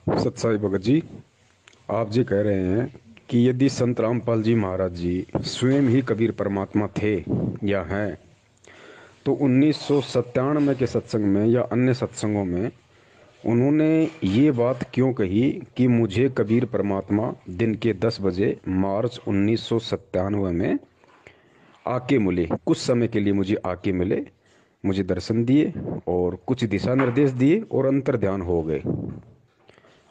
सत्साई भगत जी, आप जी कह रहे हैं कि यदि संत रामपाल जी महाराज जी स्वयं ही कबीर परमात्मा थे या हैं, तो 1997 के सत्संग में या अन्य सत्संगों में उन्होंने ये बात क्यों कही कि मुझे कबीर परमात्मा दिन के 10 बजे मार्च 1997 में आके मिले, कुछ समय के लिए मुझे आके मिले, मुझे दर्शन दिए और कुछ दिशा निर्देश दिए और अंतर ध्यान हो गए।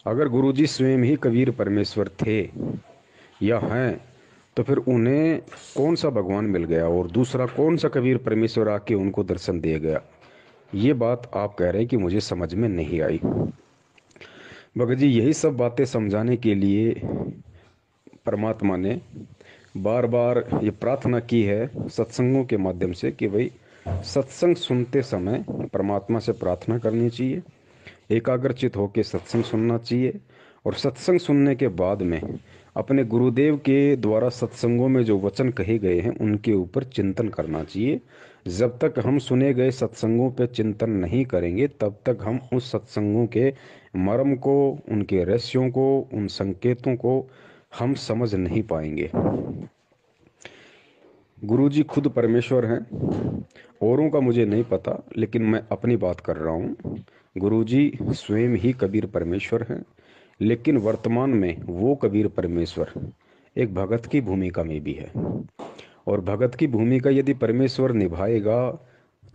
अगर गुरुजी स्वयं ही कबीर परमेश्वर थे या हैं, तो फिर उन्हें कौन सा भगवान मिल गया और दूसरा कौन सा कबीर परमेश्वर आके उनको दर्शन दे गया? ये बात आप कह रहे हैं कि मुझे समझ में नहीं आई। भगत जी, यही सब बातें समझाने के लिए परमात्मा ने बार बार ये प्रार्थना की है सत्संगों के माध्यम से कि भाई सत्संग सुनते समय परमात्मा से प्रार्थना करनी चाहिए, एकाग्रचित होकर सत्संग सुनना चाहिए और सत्संग सुनने के बाद में अपने गुरुदेव के द्वारा सत्संगों में जो वचन कहे गए हैं उनके ऊपर चिंतन करना चाहिए। जब तक हम सुने गए सत्संगों पर चिंतन नहीं करेंगे तब तक हम उस सत्संगों के मर्म को, उनके रहस्यों को, उन संकेतों को हम समझ नहीं पाएंगे। गुरुजी खुद परमेश्वर हैं, औरों का मुझे नहीं पता, लेकिन मैं अपनी बात कर रहा हूँ। गुरुजी स्वयं ही कबीर परमेश्वर हैं, लेकिन वर्तमान में वो कबीर परमेश्वर एक भगत की भूमिका में भी है और भगत की भूमिका यदि परमेश्वर निभाएगा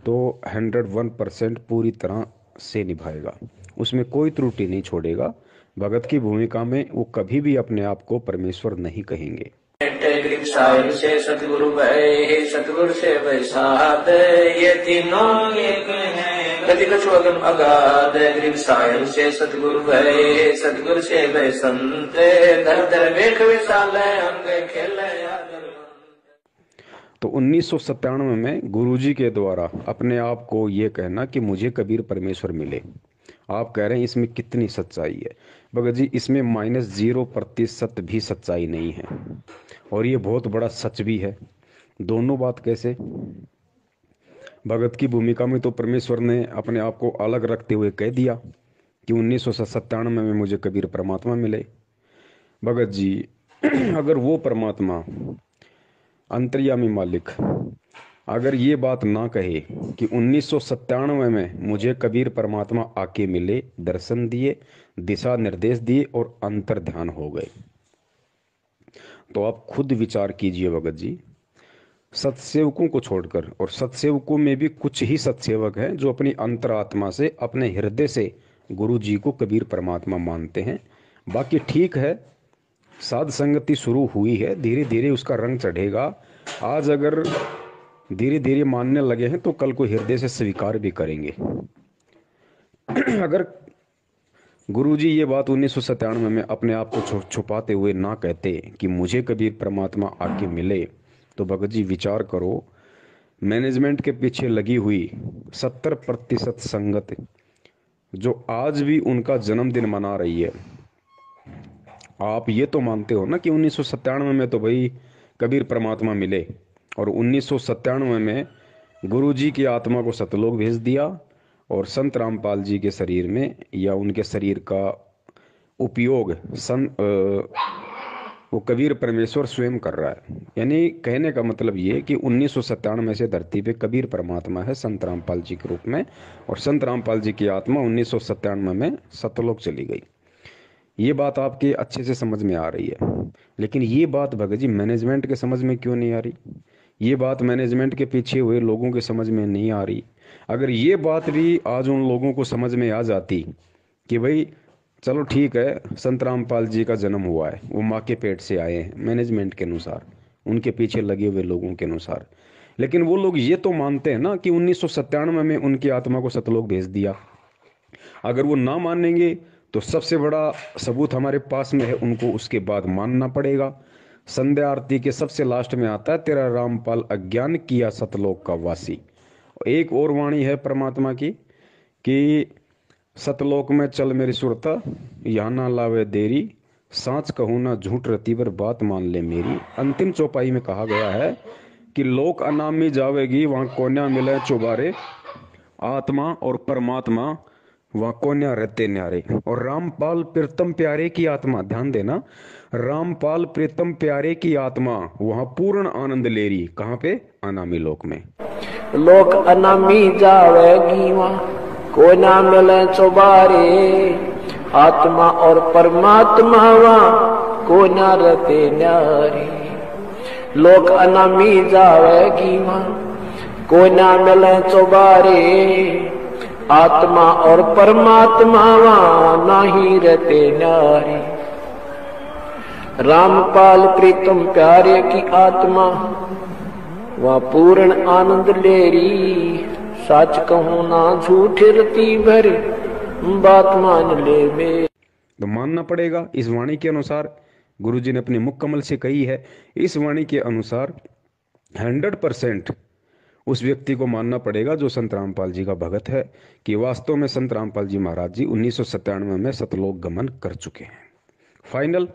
तो 101% पूरी तरह से निभाएगा, उसमें कोई त्रुटि नहीं छोड़ेगा। भगत की भूमिका में वो कभी भी अपने आप को परमेश्वर नहीं कहेंगे। साहिब से सतगुरु भय, सतगुरु से वैसाद, ये तीनों एक हैं, गति कछु अगम अगाध। गरीब साहिब से सतगुरु भय, सतगुरु से वै संत, धर धर वेख विशाल अंग खेले। तो 1997 में गुरुजी के द्वारा अपने आप को ये कहना कि मुझे कबीर परमेश्वर मिले, आप कह रहे हैं इसमें कितनी सच्चाई है? भगत जी, इसमें -0% भी सच्चाई नहीं है और ये बहुत बड़ा सच भी है। दोनों बात कैसे? भगत की भूमिका में तो परमेश्वर ने अपने आप को अलग रखते हुए कह दिया कि 1997 में मुझे कबीर परमात्मा मिले। भगत जी, अगर वो परमात्मा अंतर्यामी मालिक अगर ये बात ना कहे कि 1997 में मुझे कबीर परमात्मा आके मिले, दर्शन दिए, दिशा निर्देश दिए और अंतर ध्यान हो गए, तो आप खुद विचार कीजिए भगत जी। सत्सेवकों को छोड़कर, और सत्सेवकों में भी कुछ ही सत्सेवक हैं जो अपनी अंतरात्मा से, अपने हृदय से गुरु जी को कबीर परमात्मा मानते हैं। बाकी ठीक है, साध संगति शुरू हुई है, धीरे धीरे उसका रंग चढ़ेगा। आज अगर धीरे धीरे मानने लगे हैं तो कल को हृदय से स्वीकार भी करेंगे। अगर गुरुजी ये बात 1997 में अपने आप को छुपाते हुए ना कहते कि मुझे कबीर परमात्मा आके मिले, तो भगत जी विचार करो, मैनेजमेंट के पीछे लगी हुई 70% संगत जो आज भी उनका जन्मदिन मना रही है, आप ये तो मानते हो ना कि 1997 में तो भाई कबीर परमात्मा मिले और 1997 में गुरुजी की आत्मा को सतलोक भेज दिया और संत रामपाल जी के शरीर में या उनके शरीर का उपयोग वो कबीर परमेश्वर स्वयं कर रहा है। यानी कहने का मतलब ये कि 1997 से धरती पे कबीर परमात्मा है संत रामपाल जी के रूप में, और संत रामपाल जी की आत्मा 1997 में सतलोक चली गई। ये बात आपके अच्छे से समझ में आ रही है, लेकिन ये बात भगत जी मैनेजमेंट के समझ में क्यों नहीं आ रही? ये बात मैनेजमेंट के पीछे हुए लोगों के समझ में नहीं आ रही। अगर ये बात भी आज उन लोगों को समझ में आ जाती कि भाई चलो ठीक है, संत रामपाल जी का जन्म हुआ है, वो माँ के पेट से आए हैं मैनेजमेंट के अनुसार, उनके पीछे लगे हुए लोगों के अनुसार, लेकिन वो लोग ये तो मानते हैं ना कि 1997 में उनकी आत्मा को सतलोक भेज दिया। अगर वो ना मानेंगे तो सबसे बड़ा सबूत हमारे पास में है, उनको उसके बाद मानना पड़ेगा। संध्या आरती के सबसे लास्ट में आता है, तेरा रामपाल अज्ञान किया सतलोक का वासी। एक और वाणी है परमात्मा की कि सतलोक में चल मेरी सुरता, यहाँ ना लावे देरी, सांच कहूँ ना झूठ रतीवर बात मान ले मेरी। अंतिम चौपाई में कहा गया है कि लोक अनामी जावेगी, वहाँ कोन्या मिले चुबारे, आत्मा और परमात्मा वहां कोन्या रहते न्यारे। और रामपाल प्रीतम प्यारे की आत्मा, ध्यान देना, रामपाल प्रीतम प्यारे की आत्मा वहां पूर्ण आनंद ले रही। कहां पे? अनामी लोक में। लोक अनामी जावेगी वहाँ, को ना मिले चौबारे। आत्मा और परमात्मा वहाँ, को ना रहते न्यारे। लोक अनामी जावेगी वहाँ, को ना मिले चौबारे। आत्मा और परमात्मा वहाँ, नहीं रहते न्यारे। रामपाल प्रीतम प्यारे की आत्मा वह पूर्ण आनंद ले री। सच कहूं ना झूठ रती भर, बात मान ले में। तो मानना पड़ेगा इस वाणी के अनुसार, गुरु जी ने अपने मुख कमल से कही है। इस वाणी के अनुसार 100% उस व्यक्ति को मानना पड़ेगा जो संत रामपाल जी का भगत है, कि वास्तव में संत रामपाल जी महाराज जी 1997 में सतलोक गमन कर चुके हैं। फाइनल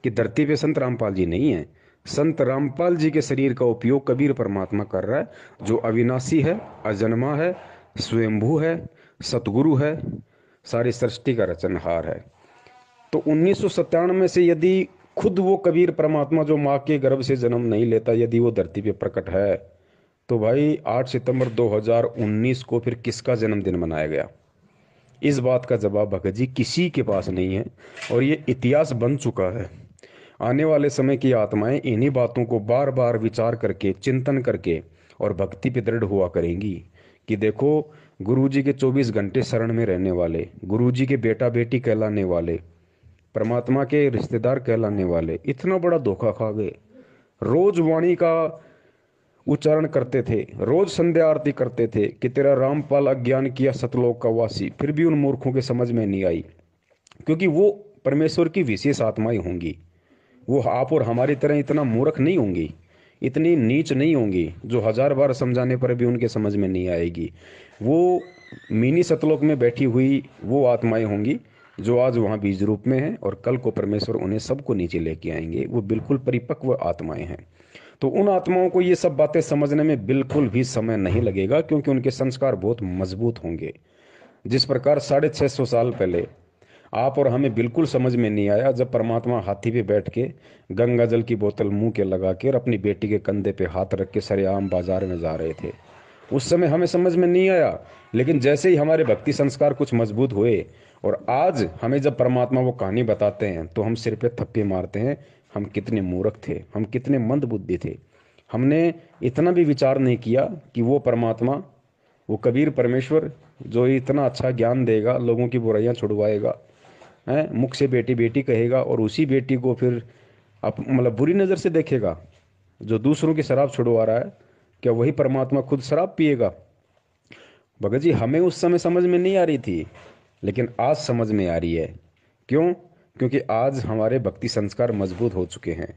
कि धरती पे संत रामपाल जी नहीं है, संत रामपाल जी के शरीर का उपयोग कबीर परमात्मा कर रहा है, जो अविनाशी है, अजन्मा है, स्वयंभू है, सतगुरु है, सारी सृष्टि का रचनहार है। तो 1997 से यदि खुद वो कबीर परमात्मा जो माँ के गर्भ से जन्म नहीं लेता, यदि वो धरती पे प्रकट है, तो भाई 8 सितंबर 2019 को फिर किसका जन्मदिन मनाया गया? इस बात का जवाब भगत जी किसी के पास नहीं है, और ये इतिहास बन चुका है। आने वाले समय की आत्माएं इन्हीं बातों को बार बार विचार करके, चिंतन करके और भक्ति पे दृढ़ हुआ करेंगी कि देखो, गुरुजी के 24 घंटे शरण में रहने वाले, गुरुजी के बेटा बेटी कहलाने वाले, परमात्मा के रिश्तेदार कहलाने वाले इतना बड़ा धोखा खा गए। रोज वाणी का उच्चारण करते थे, रोज संध्या आरती करते थे कि तेरा रामपाल अज्ञान किया सतलोक का वासी, फिर भी उन मूर्खों के समझ में नहीं आई, क्योंकि वो परमेश्वर की विशेष आत्माएं होंगी। वो आप और हमारी तरह इतना मूर्ख नहीं होंगी, इतनी नीच नहीं होंगी, जो 1000 बार समझाने पर भी उनके समझ में नहीं आएगी। वो मिनी सतलोक में बैठी हुई वो आत्माएं होंगी जो आज वहाँ बीज रूप में हैं, और कल को परमेश्वर उन्हें सबको नीचे लेके आएंगे। वो बिल्कुल परिपक्व आत्माएं हैं। तो उन आत्माओं को ये सब बातें समझने में बिल्कुल भी समय नहीं लगेगा, क्योंकि उनके संस्कार बहुत मजबूत होंगे। जिस प्रकार 650 साल पहले आप और हमें बिल्कुल समझ में नहीं आया जब परमात्मा हाथी पे बैठ के गंगा जल की बोतल मुंह के लगा के और अपनी बेटी के कंधे पे हाथ रख के सरेआम बाजार में जा रहे थे, उस समय हमें समझ में नहीं आया। लेकिन जैसे ही हमारे भक्ति संस्कार कुछ मजबूत हुए और आज हमें जब परमात्मा वो कहानी बताते हैं, तो हम सिर पे थप्पे मारते हैं, हम कितने मूर्ख थे, हम कितने मंद बुद्धि थे। हमने इतना भी विचार नहीं किया कि वो परमात्मा, वो कबीर परमेश्वर जो इतना अच्छा ज्ञान देगा, लोगों की बुराइयां छुड़वाएगा, है, मुख से बेटी बेटी कहेगा, और उसी बेटी को फिर मतलब बुरी नज़र से देखेगा। जो दूसरों की शराब छुड़वा रहा है, क्या वही परमात्मा खुद शराब पिएगा? भगत जी, हमें उस समय समझ में नहीं आ रही थी, लेकिन आज समझ में आ रही है। क्यों? क्योंकि आज हमारे भक्ति संस्कार मजबूत हो चुके हैं।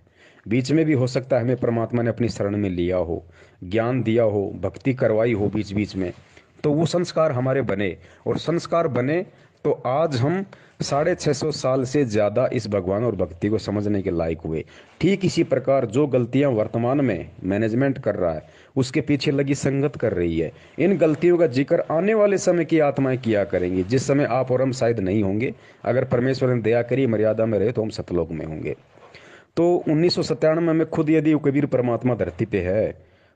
बीच में भी हो सकता है हमें परमात्मा ने अपनी शरण में लिया हो, ज्ञान दिया हो, भक्ति करवाई हो बीच बीच में, तो वो संस्कार हमारे बने, और संस्कार बने तो आज हम 650 साल से ज़्यादा इस भगवान और भक्ति को समझने के लायक हुए। ठीक इसी प्रकार जो गलतियां वर्तमान में मैनेजमेंट कर रहा है, उसके पीछे लगी संगत कर रही है। इन गलतियों का जिक्र आने वाले समय की आत्माएं किया करेंगी, जिस समय आप और हम शायद नहीं होंगे। अगर परमेश्वर ने दया करी, मर्यादा में रहे, तो हम सतलोक में होंगे। तो 1997 में खुद यदि कबीर परमात्मा धरती पे है,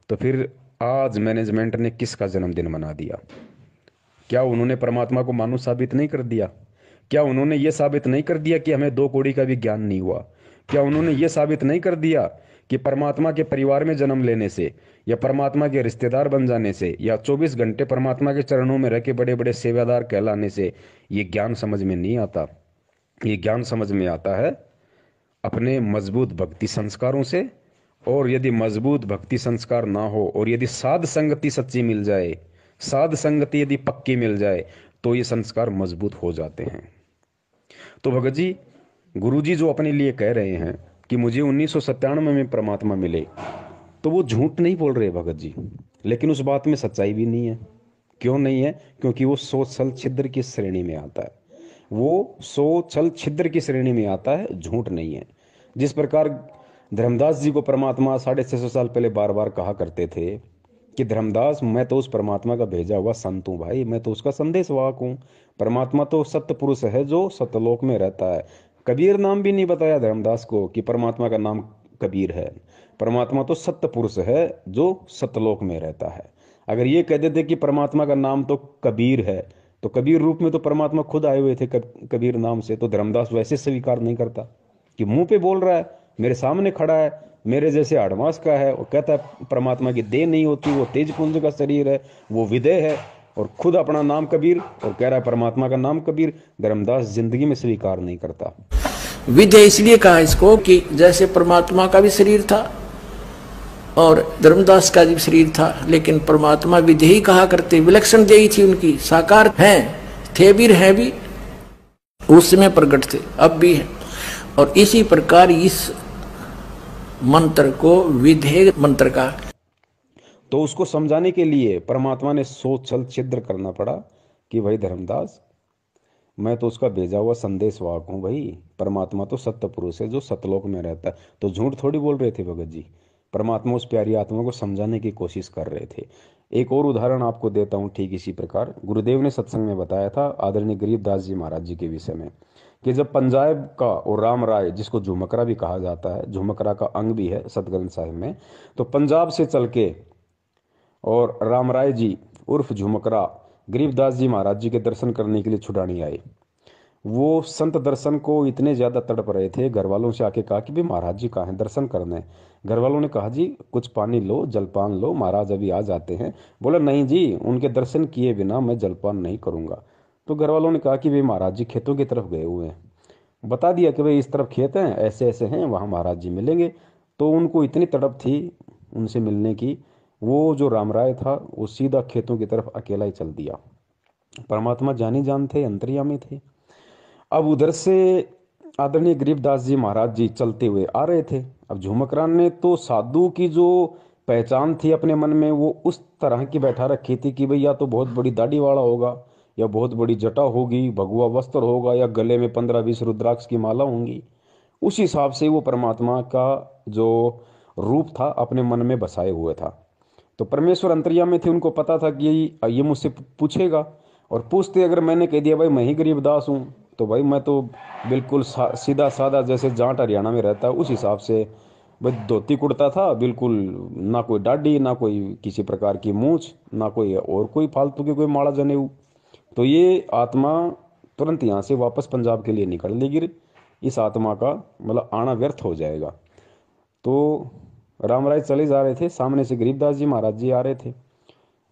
तो फिर आज मैनेजमेंट ने किसका जन्मदिन मना दिया? क्या उन्होंने परमात्मा को मानो साबित नहीं कर दिया? क्या उन्होंने ये साबित नहीं कर दिया कि हमें 2 कौड़ी का भी ज्ञान नहीं हुआ? क्या उन्होंने ये साबित नहीं कर दिया कि परमात्मा के परिवार में जन्म लेने से, या परमात्मा के रिश्तेदार बन जाने से, या 24 घंटे परमात्मा के चरणों में रह के बड़े बड़े सेवादार कहलाने से ये ज्ञान समझ में नहीं आता? ये ज्ञान समझ में आता है अपने मजबूत भक्ति संस्कारों से। और यदि मजबूत भक्ति संस्कार ना हो, और यदि साध संगति सच्ची मिल जाए, साध संगति यदि पक्की मिल जाए, तो ये संस्कार मजबूत हो जाते हैं। तो भगत जी, गुरु जी जो अपने लिए कह रहे हैं कि मुझे 1997 में परमात्मा मिले, तो वो झूठ नहीं बोल रहे भगत जी, लेकिन उस बात में सच्चाई भी नहीं है। क्यों नहीं है? क्योंकि वो सोच छल छिद्र की श्रेणी में आता है। वो सोच छल छिद्र की श्रेणी में आता है, झूठ नहीं है। जिस प्रकार धर्मदास जी को परमात्मा 650 साल पहले बार बार कहा करते थे कि धर्मदास मैं तो उस परमात्मा का भेजा हुआ संत हूँ भाई, मैं तो उसका संदेश वाहक हूँ। परमात्मा तो सत्य पुरुष है जो सतलोक में रहता है। कबीर नाम भी नहीं बताया धर्मदास को कि परमात्मा का नाम कबीर है। परमात्मा तो सत्य पुरुष है जो सतलोक में रहता है। अगर ये कह देते कि परमात्मा का नाम तो कबीर है, तो कबीर रूप में तो परमात्मा खुद आए हुए थे कबीर नाम से, तो धर्मदास वैसे स्वीकार नहीं करता कि मुंह पे बोल रहा है, मेरे सामने खड़ा है, मेरे जैसे आडमास का है, और कहता है परमात्मा की देह नहीं होती, वो तेज पुंज का शरीर है, वो विदेह है, और खुद अपना नाम कबीर और कह रहा है परमात्मा का नाम कबीर। धर्मदास जिंदगी में स्वीकार नहीं करता। विधेय इसलिए कहा इसको कि जैसे परमात्मा का भी शरीर था और धर्मदास का भी शरीर था, लेकिन परमात्मा विधेयी कहा करते, विलक्षण देही थी उनकी, साकार हैं, थे भी हैं भी, उस समय प्रकट थे, अब भी है। और इसी प्रकार इस मंत्र को विधेय मंत्र का, तो उसको समझाने के लिए परमात्मा ने सोच छल छिद्र करना पड़ा कि भाई धर्मदास, मैं तो उसका भेजा हुआ संदेश वाहक हूँ भाई, परमात्मा तो सत्य पुरुष है जो सतलोक में रहता है। तो झूठ थोड़ी बोल रहे थे भगत जी, परमात्मा उस प्यारी आत्मा को समझाने की कोशिश कर रहे थे। एक और उदाहरण आपको देता हूँ ठीक इसी प्रकार। गुरुदेव ने सत्संग में बताया था आदरणीय गरीबदास जी महाराज जी के विषय में कि जब पंजाब का और राम राय, जिसको झुमकरा भी कहा जाता है, झुमकरा का अंग भी है सतग्रंथ साहिब में, तो पंजाब से चल के और राम राय जी उर्फ झुमकरा गरीबदास जी महाराज जी के दर्शन करने के लिए छुड़ानी आए। वो संत दर्शन को इतने ज़्यादा तड़प रहे थे, घर वालों से आके कहा कि भाई महाराज जी कहाँ हैं, दर्शन करने। घर वालों ने कहा जी कुछ पानी लो, जलपान लो, महाराज अभी आ जाते हैं। बोला नहीं जी, उनके दर्शन किए बिना मैं जलपान नहीं करूँगा। तो घर वालों ने कहा कि भाई महाराज जी खेतों की तरफ गए हुए हैं। बता दिया कि भाई इस तरफ खेत हैं, ऐसे ऐसे हैं, वहाँ महाराज जी मिलेंगे। तो उनको इतनी तड़प थी उनसे मिलने की, वो जो राम राय था वो सीधा खेतों की तरफ अकेला ही चल दिया। परमात्मा जानी जान थे, अंतर्यामी थे। अब उधर से आदरणीय गरीबदास जी महाराज जी चलते हुए आ रहे थे। अब झुमकरान ने तो साधु की जो पहचान थी अपने मन में वो उस तरह की बैठा रखी थी कि भाई या तो बहुत बड़ी दाढ़ी वाला होगा, या बहुत बड़ी जटा होगी, भगवा वस्त्र होगा, या गले में 15-20 रुद्राक्ष की माला होंगी। उस हिसाब से वो परमात्मा का जो रूप था अपने मन में बसाए हुए था। तो परमेश्वर अंतर्यामी थे, उनको पता था कि ये मुझसे पूछेगा, और पूछते अगर मैंने कह दिया भाई मैं ही गरीबदास हूँ, तो भाई मैं तो बिल्कुल सीधा साधा जैसे जाट हरियाणा में रहता है उस हिसाब से भाई धोती कुर्ता था बिल्कुल, ना कोई दाढ़ी, ना कोई किसी प्रकार की मूछ, ना कोई और कोई फालतू की कोई माला जनेऊ। तो ये आत्मा तुरंत यहाँ से वापस पंजाब के लिए निकल लेगी, इस आत्मा का मतलब आना व्यर्थ हो जाएगा। तो राम राय चले जा रहे थे, सामने से गरीबदास जी महाराज जी आ रहे थे।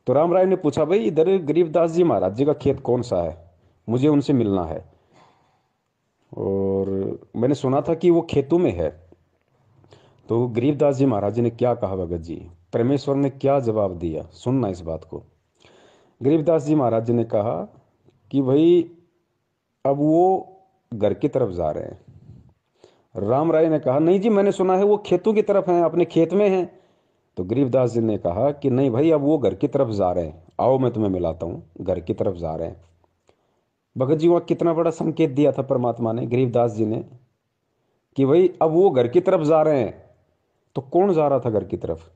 तो राम राय ने पूछा भाई इधर गरीबदास जी महाराज जी का खेत कौन सा है, मुझे उनसे मिलना है, और मैंने सुना था कि वो खेतों में है। तो गरीबदास जी महाराज जी ने क्या कहा भगत जी, परमेश्वर ने क्या जवाब दिया, सुनना इस बात को। गरीबदास जी महाराज जी ने कहा कि भाई अब वो घर की तरफ जा रहे हैं। राम राय ने कहा नहीं जी, मैंने सुना है वो खेतों की तरफ हैं, अपने खेत में हैं। तो गरीबदास जी ने कहा कि नहीं भाई अब वो घर की तरफ जा रहे हैं, आओ मैं तुम्हें मिलाता हूँ, घर की तरफ जा रहे हैं। भगत जी वहाँ कितना बड़ा संकेत दिया था परमात्मा ने, गरीबदास जी ने, कि भाई अब वो घर की तरफ जा रहे हैं। तो कौन जा रहा था घर की तरफ?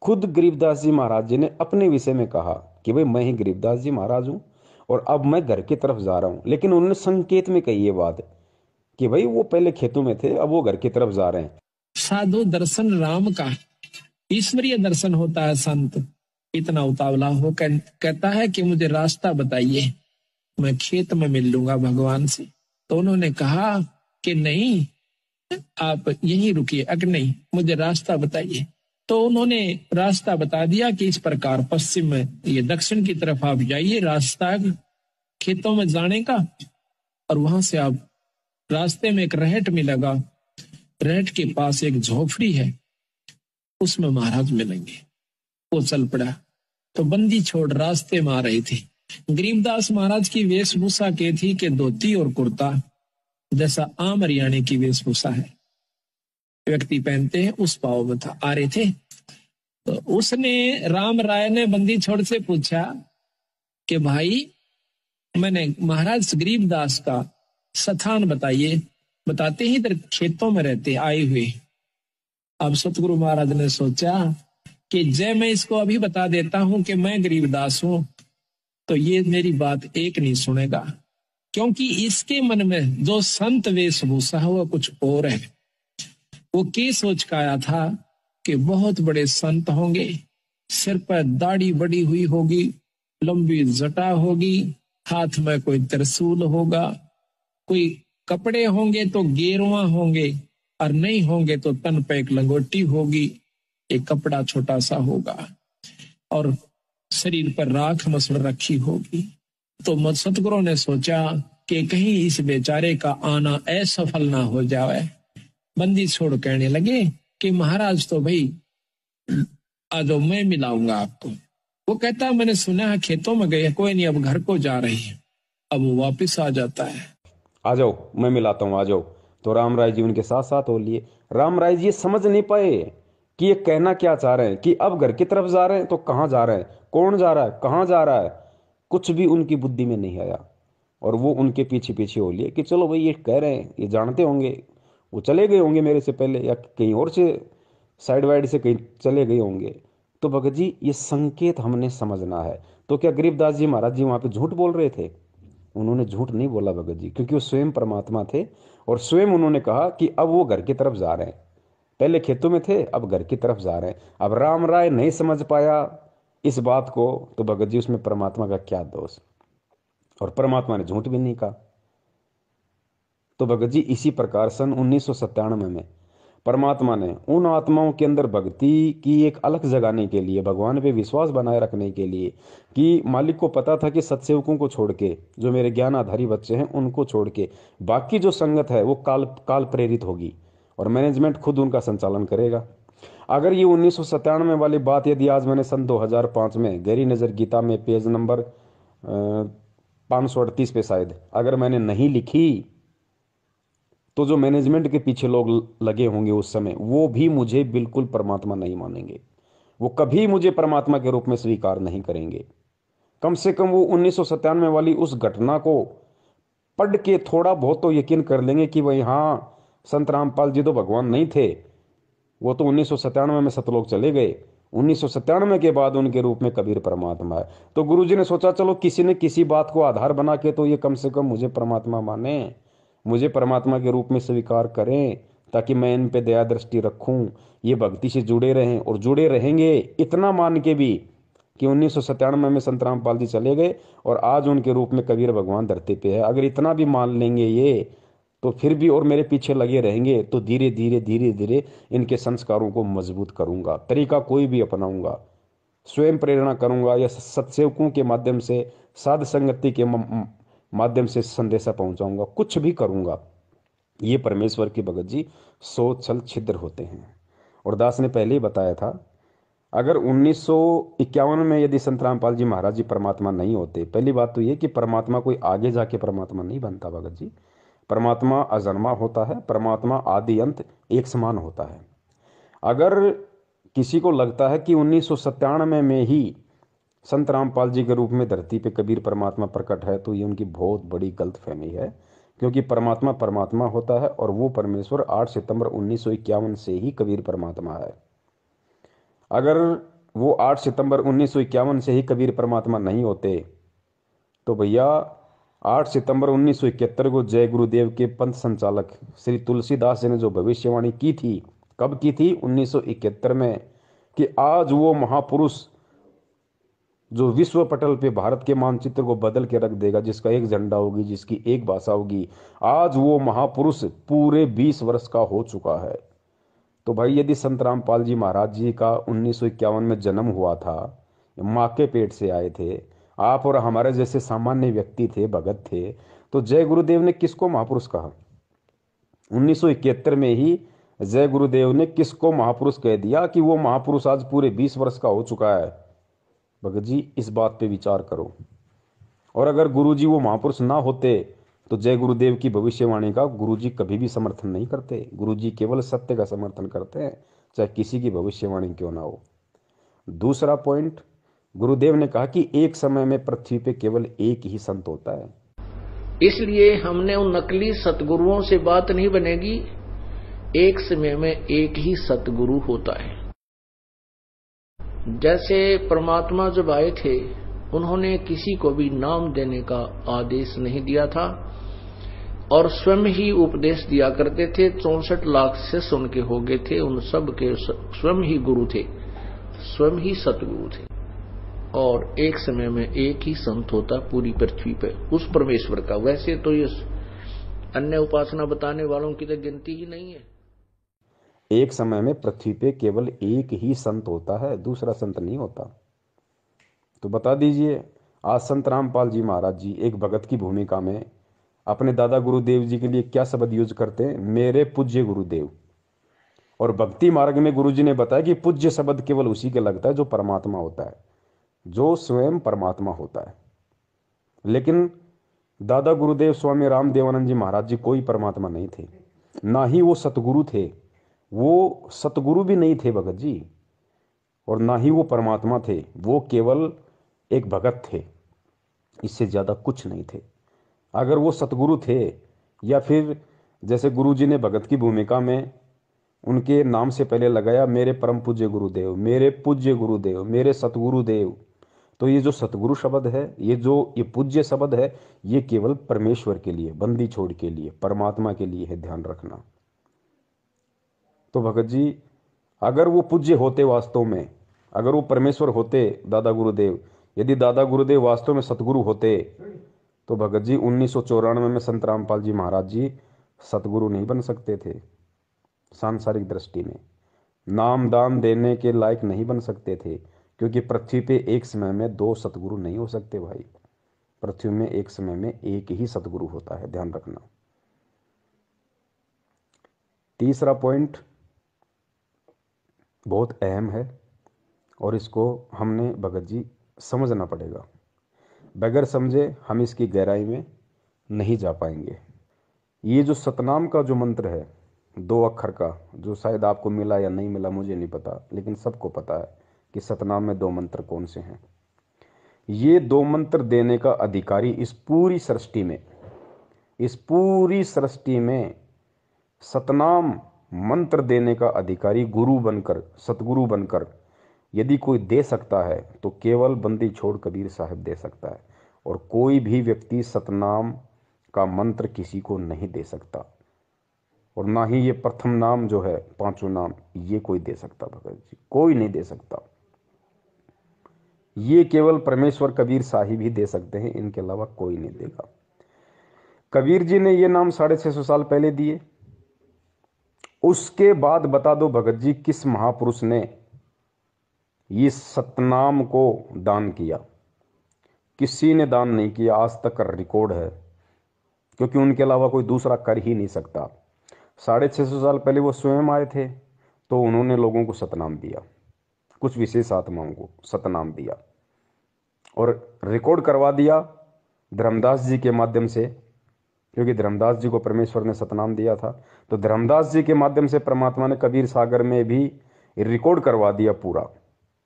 खुद गरीबदास जी महाराज जी ने अपने विषय में कहा कि भाई मैं ही गरीबदास जी महाराज हूँ और अब मैं घर की तरफ जा रहा हूँ। लेकिन उन्होंने संकेत में कही ये बात कि भाई वो पहले खेतों में थे, अब वो घर की तरफ जा रहे हैं। साधु दर्शन राम का, ईश्वरीय दर्शन होता है। संत इतना उतावला हो कहता है कि मुझे रास्ता बताइए, मैं खेत में मिल लूंगा भगवान से। तो उन्होंने कहा कि नहीं, आप यहीं रुकिए, अगर नहीं मुझे रास्ता बताइए। तो उन्होंने रास्ता बता दिया कि इस प्रकार पश्चिम में, ये दक्षिण की तरफ आप जाइए, रास्ता खेतों में जाने का, और वहां से आप रास्ते में एक रहट मिलेगा, रहट के पास एक झोपड़ी है, उसमें महाराज मिलेंगे। वो चल पड़ा। तो बंदी छोड़ रास्ते में आ रही थी। गरीबदास महाराज की वेशभूषा के थी कि धोती और कुर्ता, जैसा आम हरियाणे की वेशभूषा है व्यक्ति पहनते हैं, उस भाव में था, आ रहे थे। तो उसने, राम राय ने बंदी छोड़ से पूछा कि भाई मैंने महाराज गरीबदास का स्थान बताइए। बताते ही इधर खेतों में रहते आए हुए। अब सतगुरु महाराज ने सोचा कि जय मैं इसको अभी बता देता हूं कि मैं गरीबदास हूं, तो ये मेरी बात एक नहीं सुनेगा, क्योंकि इसके मन में जो संत वेशभूषा है वो कुछ और है। वो क्या सोच का आया था कि बहुत बड़े संत होंगे, सिर पर दाढ़ी बड़ी हुई होगी, लंबी जटा होगी, हाथ में कोई त्रिशूल होगा, कोई कपड़े होंगे तो गेरुआ होंगे, और नहीं होंगे तो तन पे एक लंगोटी होगी, एक कपड़ा छोटा सा होगा, और शरीर पर राख मसड़ रखी होगी। तो सतगुरु ने सोचा कि कहीं इस बेचारे का आना असफल ना हो जाए। बंदी छोड़ कहने लगे कि महाराज तो भाई आ जाओ, मैं मिलाऊंगा आपको। वो कहता मैंने सुना है खेतों में गए, कोई नहीं अब घर को जा रही है। अब वो वापिस आ जाता है। आ जाओ मैं मिलाता हूँ, आ जाओ। तो राम राय जी उनके साथ साथ हो लिए। राम राय जी ये समझ नहीं पाए कि ये कहना क्या चाह रहे हैं, कि अब घर की तरफ जा रहे हैं तो कहाँ जा रहे हैं, कौन जा रहा है, कहाँ जा रहा है, कुछ भी उनकी बुद्धि में नहीं आया। और वो उनके पीछे पीछे हो लिए कि चलो भाई ये कह रहे हैं, ये जानते होंगे, वो चले गए होंगे मेरे से पहले, या कहीं और से साइड वाइड से कहीं चले गए होंगे। तो भगत जी ये संकेत हमने समझना है। तो क्या गरीबदास जी महाराज जी वहां पे झूठ बोल रहे थे? उन्होंने झूठ नहीं बोला भगत जी, क्योंकि वो स्वयं परमात्मा थे। और स्वयं उन्होंने कहा कि अब वो घर की तरफ जा रहे हैं, पहले खेतों में थे अब घर की तरफ जा रहे हैं। अब राम राय नहीं समझ पाया इस बात को, तो भगत जी उसमें परमात्मा का क्या दोष? और परमात्मा ने झूठ भी नहीं कहा। तो भगत जी इसी प्रकार सन 1997 में परमात्मा ने उन आत्माओं के अंदर भक्ति की एक अलग जगाने के लिए, भगवान पे विश्वास बनाए रखने के लिए, कि मालिक को पता था कि सत्सेवकों को छोड़ के, जो मेरे ज्ञान आधारी बच्चे हैं उनको छोड़ के बाकी जो संगत है वो काल प्रेरित होगी और मैनेजमेंट खुद उनका संचालन करेगा। अगर ये 1997 वाली बात यदि आज मैंने सन 2005 में गहरी नज़र गीता में पेज नंबर 538 पे शायद अगर मैंने नहीं लिखी, तो जो मैनेजमेंट के पीछे लोग लगे होंगे उस समय, वो भी मुझे बिल्कुल परमात्मा नहीं मानेंगे, वो कभी मुझे परमात्मा के रूप में स्वीकार नहीं करेंगे। कम से कम वो 1997 वाली उस घटना को पढ़ के थोड़ा बहुत तो यकीन कर लेंगे कि भाई हाँ, संत रामपाल जी तो भगवान नहीं थे, वो तो 1997 में सतलोक चले गए, 1997 के बाद उनके रूप में कबीर परमात्मा है। तो गुरुजी ने सोचा चलो किसी ने किसी बात को आधार बना के तो ये कम से कम मुझे परमात्मा माने, मुझे परमात्मा के रूप में स्वीकार करें, ताकि मैं इन पे दया दृष्टि रखूं, ये भक्ति से जुड़े रहें और जुड़े रहेंगे। इतना मान के भी कि 1997 में संत रामपाल जी चले गए और आज उनके रूप में कबीर भगवान धरती पे है, अगर इतना भी मान लेंगे ये, तो फिर भी और मेरे पीछे लगे रहेंगे, तो धीरे धीरे धीरे धीरे इनके संस्कारों को मजबूत करूंगा। तरीका कोई भी अपनाऊंगा, स्वयं प्रेरणा करूंगा या सत्सेवकों के माध्यम से, साध संगति के माध्यम से संदेशा पहुंचाऊंगा, कुछ भी करूंगा। ये परमेश्वर की भगत जी सोच छल छिद्र होते हैं। और दास ने पहले ही बताया था, अगर 1951 में यदि संत रामपाल जी महाराज जी परमात्मा नहीं होते, पहली बात तो ये कि परमात्मा कोई आगे जाके परमात्मा नहीं बनता भगत जी। परमात्मा अजन्मा होता है, परमात्मा आदि अंत एक समान होता है। अगर किसी को लगता है कि 1997 में ही संत रामपाल जी के रूप में धरती पे कबीर परमात्मा प्रकट है, तो ये उनकी बहुत बड़ी गलतफहमी है, क्योंकि परमात्मा परमात्मा होता है और वो परमेश्वर 8 सितंबर 1951 से ही कबीर परमात्मा है। अगर वो 8 सितंबर 1951 से ही कबीर परमात्मा नहीं होते, तो भैया 8 सितंबर 1971 को जय गुरुदेव के पंथ संचालक श्री तुलसीदास जी ने जो भविष्यवाणी की थी, कब की थी? 1971 में, कि आज वो महापुरुष जो विश्व पटल पे भारत के मानचित्र को बदल के रख देगा, जिसका एक झंडा होगी, जिसकी एक भाषा होगी, आज वो महापुरुष पूरे 20 वर्ष का हो चुका है। तो भाई यदि संत रामपाल जी महाराज जी का 1951 में जन्म हुआ था, माँ के पेट से आए थे, आप और हमारे जैसे सामान्य व्यक्ति थे, भगत थे, तो जय गुरुदेव ने किसको महापुरुष कहा? 1971 में ही जय गुरुदेव ने किसको महापुरुष कह दिया कि वो महापुरुष आज पूरे 20 वर्ष का हो चुका है? भगत जी इस बात पे विचार करो। और अगर गुरुजी वो महापुरुष ना होते, तो जय गुरुदेव की भविष्यवाणी का गुरुजी कभी भी समर्थन नहीं करते। गुरुजी केवल सत्य का समर्थन करते हैं, चाहे किसी की भविष्यवाणी क्यों ना हो। दूसरा पॉइंट, गुरुदेव ने कहा कि एक समय में पृथ्वी पे केवल एक ही संत होता है। इसलिए हमने उन नकली सतगुरुओं से बात नहीं बनेगी, एक समय में एक ही सतगुरु होता है। जैसे परमात्मा जब आए थे उन्होंने किसी को भी नाम देने का आदेश नहीं दिया था और स्वयं ही उपदेश दिया करते थे। 64 लाख शिष्य उनके हो गए थे, उन सब के स्वयं ही गुरु थे, स्वयं ही सतगुरु थे। और एक समय में एक ही संत होता पूरी पृथ्वी पे उस परमेश्वर का। वैसे तो ये अन्य उपासना बताने वालों की तो गिनती ही नहीं है। एक समय में पृथ्वी पे केवल एक ही संत होता है, दूसरा संत नहीं होता। तो बता दीजिए, आज संत रामपाल जी महाराज जी एक भगत की भूमिका में अपने दादा गुरुदेव जी के लिए क्या शब्द यूज करते हैं? मेरे पूज्य गुरुदेव। और भक्ति मार्ग में गुरु जी ने बताया कि पूज्य शब्द केवल उसी के लगता है जो परमात्मा होता है, जो स्वयं परमात्मा होता है। लेकिन दादा गुरुदेव स्वामी रामदेवानंद जी महाराज जी कोई परमात्मा नहीं थे, ना ही वो सतगुरु थे। वो सतगुरु भी नहीं थे भगत जी, और ना ही वो परमात्मा थे। वो केवल एक भगत थे, इससे ज्यादा कुछ नहीं थे। अगर वो सतगुरु थे, या फिर जैसे गुरु जी ने भगत की भूमिका में उनके नाम से पहले लगाया मेरे परम पूज्य गुरुदेव, मेरे पूज्य गुरुदेव, मेरे सतगुरुदेव, तो ये जो सतगुरु शब्द है, ये पूज्य शब्द है, ये केवल परमेश्वर के लिए, बंदी छोड़ के लिए, परमात्मा के लिए है, ध्यान रखना। तो भगत जी अगर वो पूज्य होते वास्तव में, अगर वो परमेश्वर होते दादा गुरुदेव, यदि दादा गुरुदेव वास्तव में सतगुरु होते, तो भगत जी 1994 में संत रामपाल जी महाराज जी सतगुरु नहीं बन सकते थे। सांसारिक दृष्टि में नाम दान देने के लायक नहीं बन सकते थे, क्योंकि पृथ्वी पे एक समय में दो सतगुरु नहीं हो सकते भाई। पृथ्वी में एक समय में एक ही सतगुरु होता है, ध्यान रखना। तीसरा पॉइंट बहुत अहम है और इसको हमने भगत जी समझना पड़ेगा। बगैर समझे हम इसकी गहराई में नहीं जा पाएंगे। ये जो सतनाम का जो मंत्र है 2 अक्षर का, जो शायद आपको मिला या नहीं मिला मुझे नहीं पता, लेकिन सबको पता है कि सतनाम में 2 मंत्र कौन से हैं। ये 2 मंत्र देने का अधिकारी इस पूरी सृष्टि में सतनाम मंत्र देने का अधिकारी गुरु बनकर, सतगुरु बनकर यदि कोई दे सकता है तो केवल बंदी छोड़ कबीर साहब दे सकता है। और कोई भी व्यक्ति सतनाम का मंत्र किसी को नहीं दे सकता, और ना ही ये प्रथम नाम जो है, 5 नाम, ये कोई दे सकता भगत जी, कोई नहीं दे सकता। ये केवल परमेश्वर कबीर साहिब ही दे सकते हैं, इनके अलावा कोई नहीं देगा। कबीर जी ने ये नाम 650 साल पहले दिए। उसके बाद बता दो भगत जी किस महापुरुष ने ये सतनाम को दान किया? किसी ने दान नहीं किया, आज तक का रिकॉर्ड है, क्योंकि उनके अलावा कोई दूसरा कर ही नहीं सकता। 650 साल पहले वो स्वयं आए थे, तो उन्होंने लोगों को सतनाम दिया, कुछ विशेष आत्माओं को सतनाम दिया और रिकॉर्ड करवा दिया धर्मदास जी के माध्यम से, क्योंकि धर्मदास जी को परमेश्वर ने सतनाम दिया था। तो धर्मदास जी के माध्यम से परमात्मा ने कबीर सागर में भी रिकॉर्ड करवा दिया पूरा,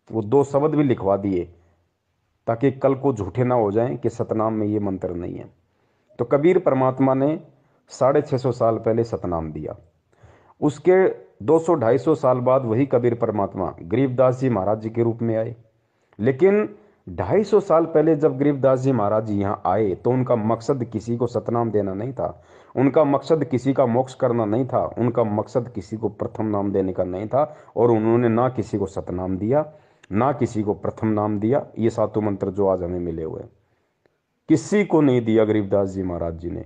वो 2 शब्द भी लिखवा दिए, ताकि कल को झूठे ना हो जाएं कि सतनाम में ये मंत्र नहीं है। तो कबीर परमात्मा ने 650 साल पहले सतनाम दिया। उसके 200-250 साल बाद वही कबीर परमात्मा गरीबदास जी महाराज जी के रूप में आए। लेकिन 250 साल पहले जब गरीबदास जी महाराज जी यहाँ आए, तो उनका मकसद किसी को सतनाम देना नहीं था, उनका मकसद किसी का मोक्ष करना नहीं था, उनका मकसद किसी को प्रथम नाम देने का नहीं था। और उन्होंने ना किसी को सतनाम दिया, ना किसी को प्रथम नाम दिया। ये 7 मंत्र जो आज हमें मिले हुए, किसी को नहीं दिया गरीबदास जी महाराज जी ने।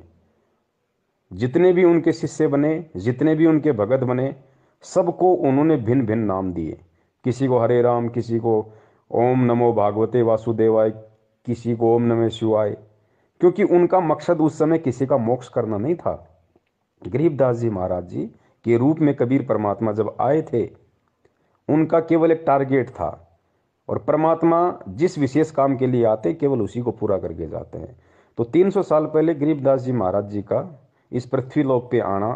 जितने भी उनके शिष्य बने, जितने भी उनके भगत बने, सबको उन्होंने भिन्न भिन्न नाम दिए। किसी को हरे राम, किसी को ओम नमो भागवते वासुदेवाय, किसी को ओम नमः शिवाय, क्योंकि उनका मकसद उस समय किसी का मोक्ष करना नहीं था। गरीबदास जी महाराज जी के रूप में कबीर परमात्मा जब आए थे, उनका केवल एक टारगेट था, और परमात्मा जिस विशेष काम के लिए आते केवल उसी को पूरा करके जाते हैं। तो 300 साल पहले गरीबदास जी महाराज जी का इस पृथ्वी लोक पे आना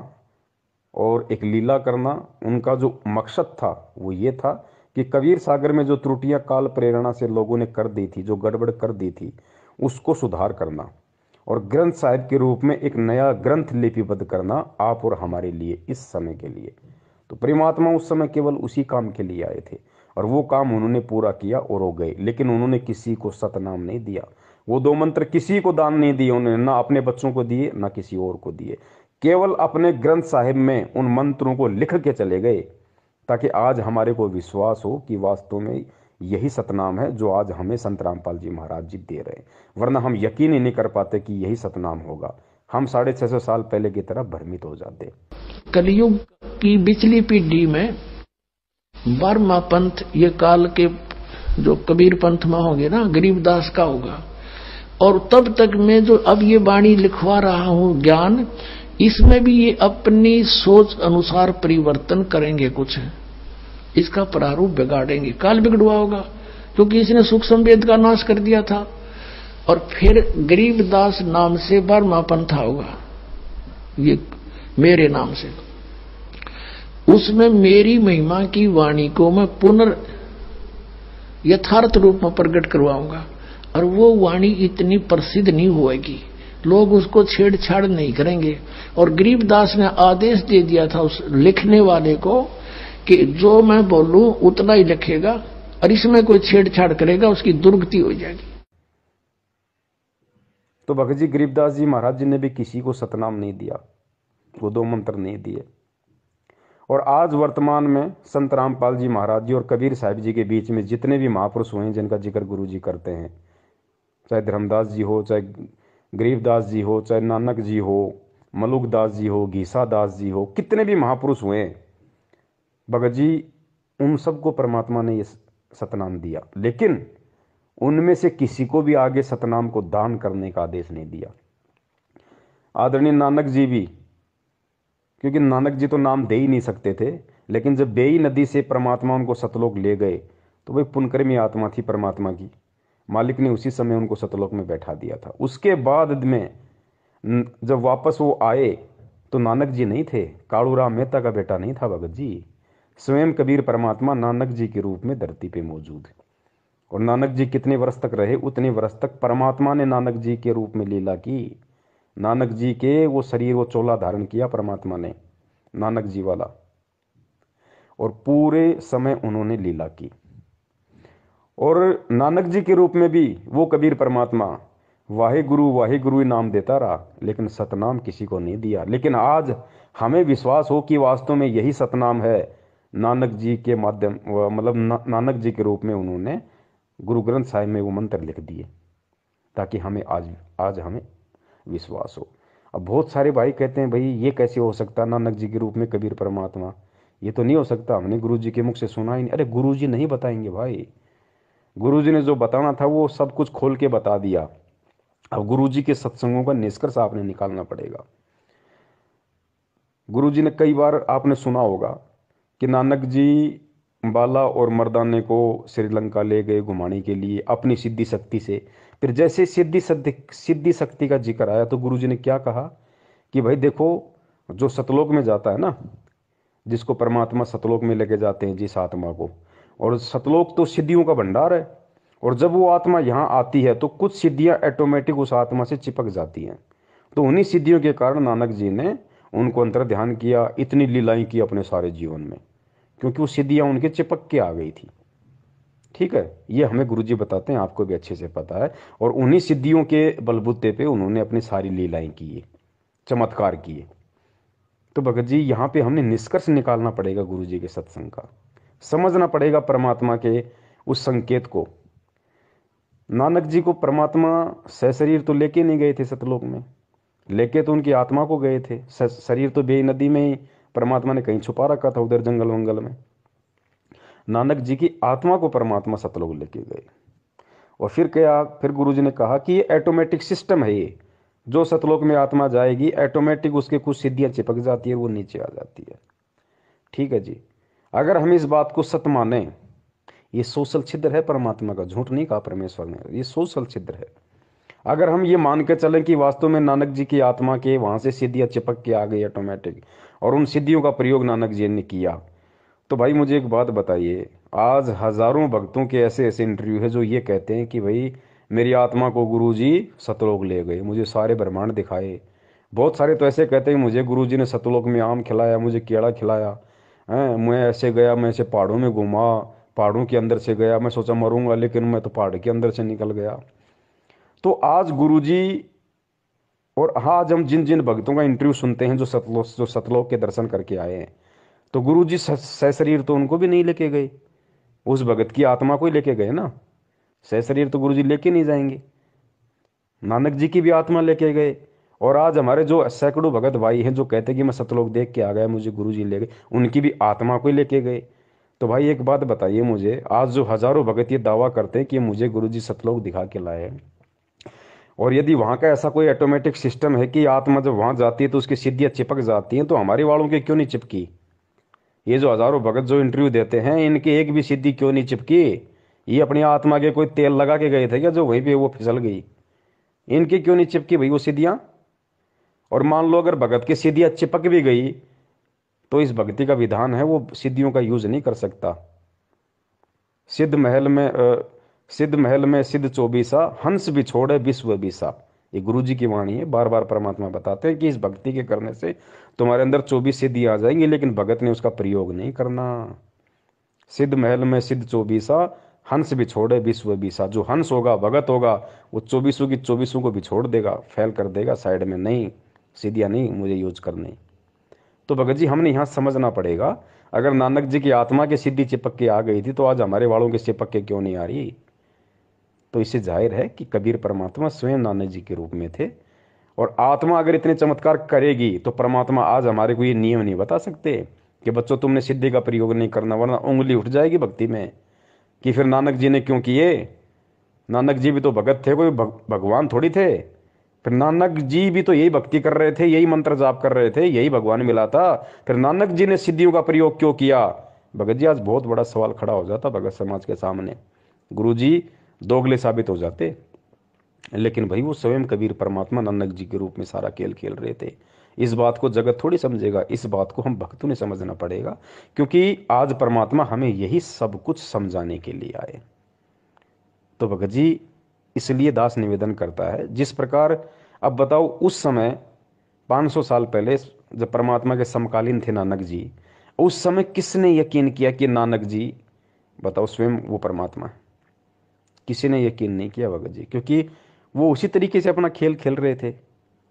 और एक लीला करना, उनका जो मकसद था वो ये था कि कबीर सागर में जो त्रुटियां काल प्रेरणा से लोगों ने कर दी थी, जो गड़बड़ कर दी थी, उसको सुधार करना और ग्रंथ साहिब के रूप में एक नया ग्रंथ लिपिबद्ध करना, आप और हमारे लिए, इस समय के लिए। तो परमात्मा उस समय केवल उसी काम के लिए आए थे। और वो काम उन्होंने पूरा किया और हो गए। लेकिन उन्होंने किसी को सतनाम नहीं दिया। वो 2 मंत्र किसी को दान नहीं दिए उन्होंने, ना अपने बच्चों को दिए ना किसी और को दिए। केवल अपने ग्रंथ साहिब में उन मंत्रों को लिख के चले गए, ताकि आज हमारे को विश्वास हो कि वास्तव में यही सतनाम है जो आज हमें संत रामपाल जी महाराज जी दे रहे हैं। वरना हम यकीन ही नहीं कर पाते कि यही सतनाम होगा। हम 650 साल पहले की तरह भ्रमित हो जाते। कलयुग की बिचली पीढ़ी में 12वां पंथ ये काल के जो कबीर पंथ में होंगे ना, गरीबदास का होगा। और तब तक मैं जो अब ये वाणी लिखवा रहा हूं ज्ञान, इसमें भी ये अपनी सोच अनुसार परिवर्तन करेंगे, कुछ इसका प्रारूप बिगाड़ेंगे। काल बिगड़ुआ होगा क्योंकि इसने सूक्ष्म वेद का नाश कर दिया था। और फिर गरीबदास नाम से 12वां पंथा होगा, ये मेरे नाम से। उसमें मेरी महिमा की वाणी को मैं पुनर् यथार्थ रूप में प्रकट करवाऊंगा। और वो वाणी इतनी प्रसिद्ध नहीं होएगी, लोग उसको छेड़छाड़ नहीं करेंगे। और गरीबदास ने आदेश दे दिया था उस लिखने वाले को कि जो मैं बोलूं उतना ही लिखेगा, और इसमें कोई छेड़छाड़ करेगा उसकी दुर्गति हो जाएगी। तो भगत जी गरीबदास जी महाराज जी ने भी किसी को सतनाम नहीं दिया, वो 2 मंत्र नहीं दिए। और आज वर्तमान में संत रामपाल जी महाराज जी और कबीर साहिब जी के बीच में जितने भी महापुरुष हुए हैं जिनका जिक्र गुरु जी करते हैं, चाहे धर्मदास जी हो, चाहे गरीबदास जी हो, चाहे नानक जी हो, मलुकदास जी हो, घीसा दास जी हो, कितने भी महापुरुष हुए भगत जी, उन सबको परमात्मा ने ये सतनाम दिया। लेकिन उनमें से किसी को भी आगे सतनाम को दान करने का आदेश नहीं दिया। आदरणीय नानक जी भी, क्योंकि नानक जी तो नाम दे ही नहीं सकते थे, लेकिन जब बेई नदी से परमात्मा उनको सतलोक ले गए तो वही पुनकर्मी आत्मा थी परमात्मा की, मालिक ने उसी समय उनको सतलोक में बैठा दिया था। उसके बाद में जब वापस वो आए तो नानक जी नहीं थे, कालूराम मेहता का बेटा नहीं था भगत जी। स्वयं कबीर परमात्मा नानक जी के रूप में धरती पे मौजूद है। और नानक जी कितने वर्ष तक रहे, उतने वर्ष तक परमात्मा ने नानक जी के रूप में लीला की। नानक जी के वो शरीर, वो चोला धारण किया परमात्मा ने, नानक जी वाला, और पूरे समय उन्होंने लीला की। और नानक जी के रूप में भी वो कबीर परमात्मा वाहे गुरु ही नाम देता रहा, लेकिन सतनाम किसी को नहीं दिया। लेकिन आज हमें विश्वास हो कि वास्तव में यही सतनाम है। नानक जी के माध्यम, मतलब नानक जी के रूप में उन्होंने गुरु ग्रंथ साहिब में वो मंत्र लिख दिए, ताकि हमें आज हमें विश्वास हो। अब बहुत सारे भाई कहते हैं भाई ये कैसे हो सकता, नानक जी के रूप में कबीर परमात्मा, ये तो नहीं हो सकता, हमने गुरु जी के मुख से सुना ही नहीं। अरे गुरु जी नहीं बताएंगे भाई, गुरु जी ने जो बताना था वो सब कुछ खोल के बता दिया। अब गुरु जी के सत्संगों का निष्कर्ष आपने निकालना पड़ेगा। गुरु जी ने कई बार आपने सुना होगा कि नानक जी बाला और मर्दाने को श्रीलंका ले गए घुमाने के लिए अपनी सिद्धि शक्ति से। फिर जैसे सिद्धि शक्ति का जिक्र आया तो गुरु जी ने क्या कहा कि भाई देखो, जो सतलोक में जाता है ना, जिसको परमात्मा सतलोक में लेके जाते हैं जिस आत्मा को, और सतलोक तो सिद्धियों का भंडार है, और जब वो आत्मा यहाँ आती है तो कुछ सिद्धियाँ ऑटोमेटिक उस आत्मा से चिपक जाती हैं। तो उन्हीं सिद्धियों के कारण नानक जी ने उनको अंतर ध्यान किया, इतनी लीलाएं की अपने सारे जीवन में, क्योंकि वो सिद्धियाँ उनके चिपक के आ गई थी। ठीक है, ये हमें गुरुजी बताते हैं, आपको भी अच्छे से पता है। और उन्हीं सिद्धियों के बलबूते पे उन्होंने अपनी सारी लीलाएं किए, चमत्कार किए। तो भगत जी यहाँ पे हमने निष्कर्ष निकालना पड़ेगा गुरुजी के सत्संग का, समझना पड़ेगा परमात्मा के उस संकेत को। नानक जी को परमात्मा सशरीर तो लेके नहीं गए थे सतलोक में, लेके तो उनकी आत्मा को गए थे। शरीर तो बेई नदी में ही परमात्मा ने कहीं छुपा रखा था, उधर जंगल वंगल में। नानक जी की आत्मा को परमात्मा सतलोक लेके गए। और फिर क्या, फिर गुरुजी ने कहा कि ये ऑटोमेटिक सिस्टम है, ये जो सतलोक में आत्मा जाएगी ऑटोमेटिक उसके कुछ सिद्धियां चिपक जाती है, वो नीचे आ जाती है। ठीक है जी, अगर हम इस बात को सत्य माने, ये सोशल छिद्र है परमात्मा का, झूठ नहीं कहा परमेश्वर ने, ये सोशल छिद्र है। अगर हम ये मान के चलें कि वास्तव में नानक जी की आत्मा के वहां से सिद्धियां चिपक के आ गई ऑटोमेटिक, और उन सिद्धियों का प्रयोग नानक जी ने किया, तो भाई मुझे एक बात बताइए, आज हजारों भक्तों के ऐसे ऐसे इंटरव्यू है जो ये कहते हैं कि भाई मेरी आत्मा को गुरुजी सतलोक ले गए, मुझे सारे ब्रह्मांड दिखाए। बहुत सारे तो ऐसे कहते हैं मुझे गुरुजी ने सतलोक में आम खिलाया, मुझे केला खिलाया, मैं ऐसे गया, मैं ऐसे पहाड़ों में घूमा, पहाड़ों के अंदर से गया, मैं सोचा मरूंगा लेकिन मैं तो पहाड़ के अंदर से निकल गया। तो आज गुरुजी और आज हम जिन जिन भक्तों का इंटरव्यू सुनते हैं जो सतलोक के दर्शन करके आए हैं, तो गुरुजी सशरीर तो उनको भी नहीं लेके गए, उस भगत की आत्मा को ही लेके गए ना। सशरीर तो गुरुजी लेके नहीं जाएंगे, नानक जी की भी आत्मा लेके गए। और आज हमारे जो सैकड़ों भगत भाई हैं जो कहते हैं कि मैं सतलोक देख के आ गया, मुझे गुरुजी ले गए, उनकी भी आत्मा को ही लेके गए। तो भाई एक बात बताइए मुझे, आज जो हजारों भगत ये दावा करते हैं कि मुझे गुरुजी सतलोक दिखा के लाए हैं, और यदि वहां का ऐसा कोई ऑटोमेटिक सिस्टम है कि आत्मा जब वहां जाती है तो उसकी सिद्धियां चिपक जाती हैं, तो हमारे वालों की क्यों नहीं चिपकी? ये जो हजारों भगत जो इंटरव्यू देते हैं, इनकी एक भी सिद्धि क्यों नहीं चिपकी? ये अपनी आत्मा के कोई तेल लगा के गए थे क्या जो वहीं पे वो फिसल गई? इनकी क्यों नहीं चिपकी भाई वो सिद्धियां? और मान लो अगर भगत की सिद्धियां चिपक भी गई तो इस भक्ति का विधान है वो सिद्धियों का यूज नहीं कर सकता। सिद्ध महल में सिद्ध चौबीसा, हंस भी छोड़े विश्व बीसा। ये गुरु जी की वाणी है। बार बार परमात्मा बताते हैं कि इस भक्ति के करने से तुम्हारे अंदर 24 सिद्धि आ जाएंगी, लेकिन भगत ने उसका प्रयोग नहीं करना। सिद्ध महल में सिद्ध चौबीसा, हंस भी छोड़े विश्व बीसा। जो हंस होगा, भगत होगा, वो 24 की 24 को भी छोड़ देगा, फेल कर देगा साइड में, नहीं सिद्धियां नहीं मुझे यूज करनी। तो भगत जी हमने यहाँ समझना पड़ेगा, अगर नानक जी की आत्मा की सिद्धि चिपक के आ गई थी तो आज हमारे वालों की चिपक के क्यों नहीं आ रही? तो इससे जाहिर है कि कबीर परमात्मा स्वयं नानक जी के रूप में थे। और आत्मा अगर इतने चमत्कार करेगी तो परमात्मा आज हमारे को ये नियम नहीं बता सकते कि बच्चों तुमने सिद्धि का प्रयोग नहीं करना, वरना उंगली उठ जाएगी भक्ति में कि फिर नानक जी ने क्यों किए। नानक जी भी तो भगत थे, कोई भगवान थोड़ी थे। फिर नानक जी भी तो यही भक्ति कर रहे थे, यही मंत्र जाप कर रहे थे, यही भगवान मिला था, फिर नानक जी ने सिद्धियों का प्रयोग क्यों किया? भगत जी आज बहुत बड़ा सवाल खड़ा हो जाता भगत समाज के सामने। गुरु जी दोगले साबित हो जाते, लेकिन भाई वो स्वयं कबीर परमात्मा नानक जी के रूप में सारा खेल खेल रहे थे। इस बात को जगत थोड़ी समझेगा, इस बात को हम भक्तों ने समझना पड़ेगा, क्योंकि आज परमात्मा हमें यही सब कुछ समझाने के लिए आए। तो भगत जी इसलिए दास निवेदन करता है, जिस प्रकार अब बताओ उस समय 500 साल पहले जब परमात्मा के समकालीन थे नानक जी, उस समय किसने यकीन किया कि नानक जी बताओ स्वयं वो परमात्मा है? किसी ने यकीन नहीं किया भगत जी, क्योंकि वो उसी तरीके से अपना खेल खेल रहे थे,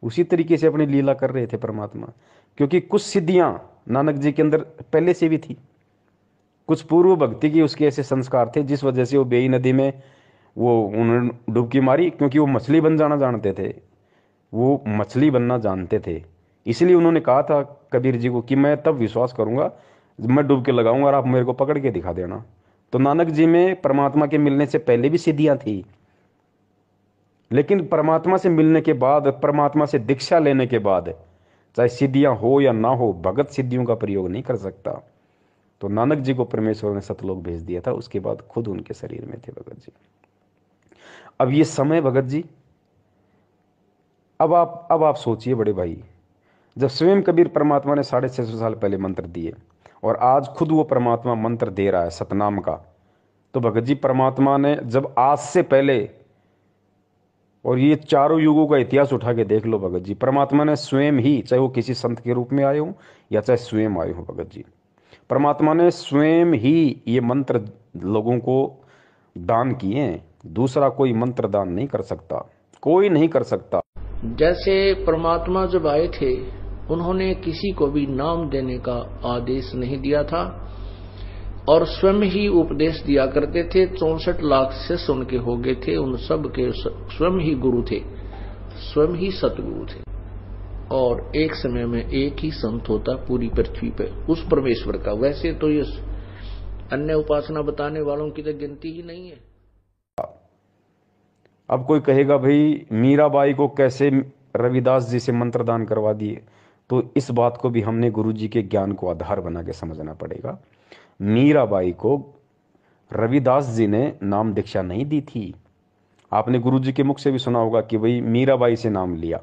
उसी तरीके से अपनी लीला कर रहे थे परमात्मा। क्योंकि कुछ सिद्धियां नानक जी के अंदर पहले से भी थी, कुछ पूर्व भक्ति की उसके ऐसे संस्कार थे जिस वजह से वो बेई नदी में वो उन्होंने डुबकी मारी, क्योंकि वो मछली बन जाना जानते थे, वो मछली बनना जानते थे। इसलिए उन्होंने कहा था कबीर जी को कि मैं तब विश्वास करूंगा मैं डुबकी लगाऊंगा और आप मेरे को पकड़ के दिखा देना। तो नानक जी में परमात्मा के मिलने से पहले भी सिद्धियां थी, लेकिन परमात्मा से मिलने के बाद, परमात्मा से दीक्षा लेने के बाद, चाहे सिद्धियां हो या ना हो, भगत सिद्धियों का प्रयोग नहीं कर सकता। तो नानक जी को परमेश्वर ने सतलोक भेज दिया था, उसके बाद खुद उनके शरीर में थे भगत जी। अब ये समय भगत जी, अब आप सोचिए बड़े भाई, जब स्वयं कबीर परमात्मा ने 650 साल पहले मंत्र दिए और आज खुद वो परमात्मा मंत्र दे रहा है सतनाम का, तो भगत जी परमात्मा ने जब आज से पहले, और ये चारों युगों का इतिहास उठा के देख लो भगत जी, परमात्मा ने स्वयं ही, चाहे वो किसी संत के रूप में आए हो या चाहे स्वयं आए हो भगत जी, परमात्मा ने स्वयं ही ये मंत्र लोगों को दान किए हैं। दूसरा कोई मंत्र दान नहीं कर सकता, कोई नहीं कर सकता। जैसे परमात्मा जब आए थे उन्होंने किसी को भी नाम देने का आदेश नहीं दिया था और स्वयं ही उपदेश दिया करते थे। 64 लाख शिष्य उनके हो गए थे, उन सब के स्वयं ही गुरु थे, स्वयं ही सतगुरु थे। और एक समय में एक ही संत होता पूरी पृथ्वी पे उस परमेश्वर का। वैसे तो ये अन्य उपासना बताने वालों की तो गिनती ही नहीं है। अब कोई कहेगा भाई मीराबाई को कैसे रविदास जी से मंत्र दान करवा दिए, तो इस बात को भी हमने गुरु जी के ज्ञान को आधार बना के समझना पड़ेगा। मीराबाई को रविदास जी ने नाम दीक्षा नहीं दी थी। आपने गुरु जी के मुख से भी सुना होगा कि भाई मीराबाई से नाम लिया।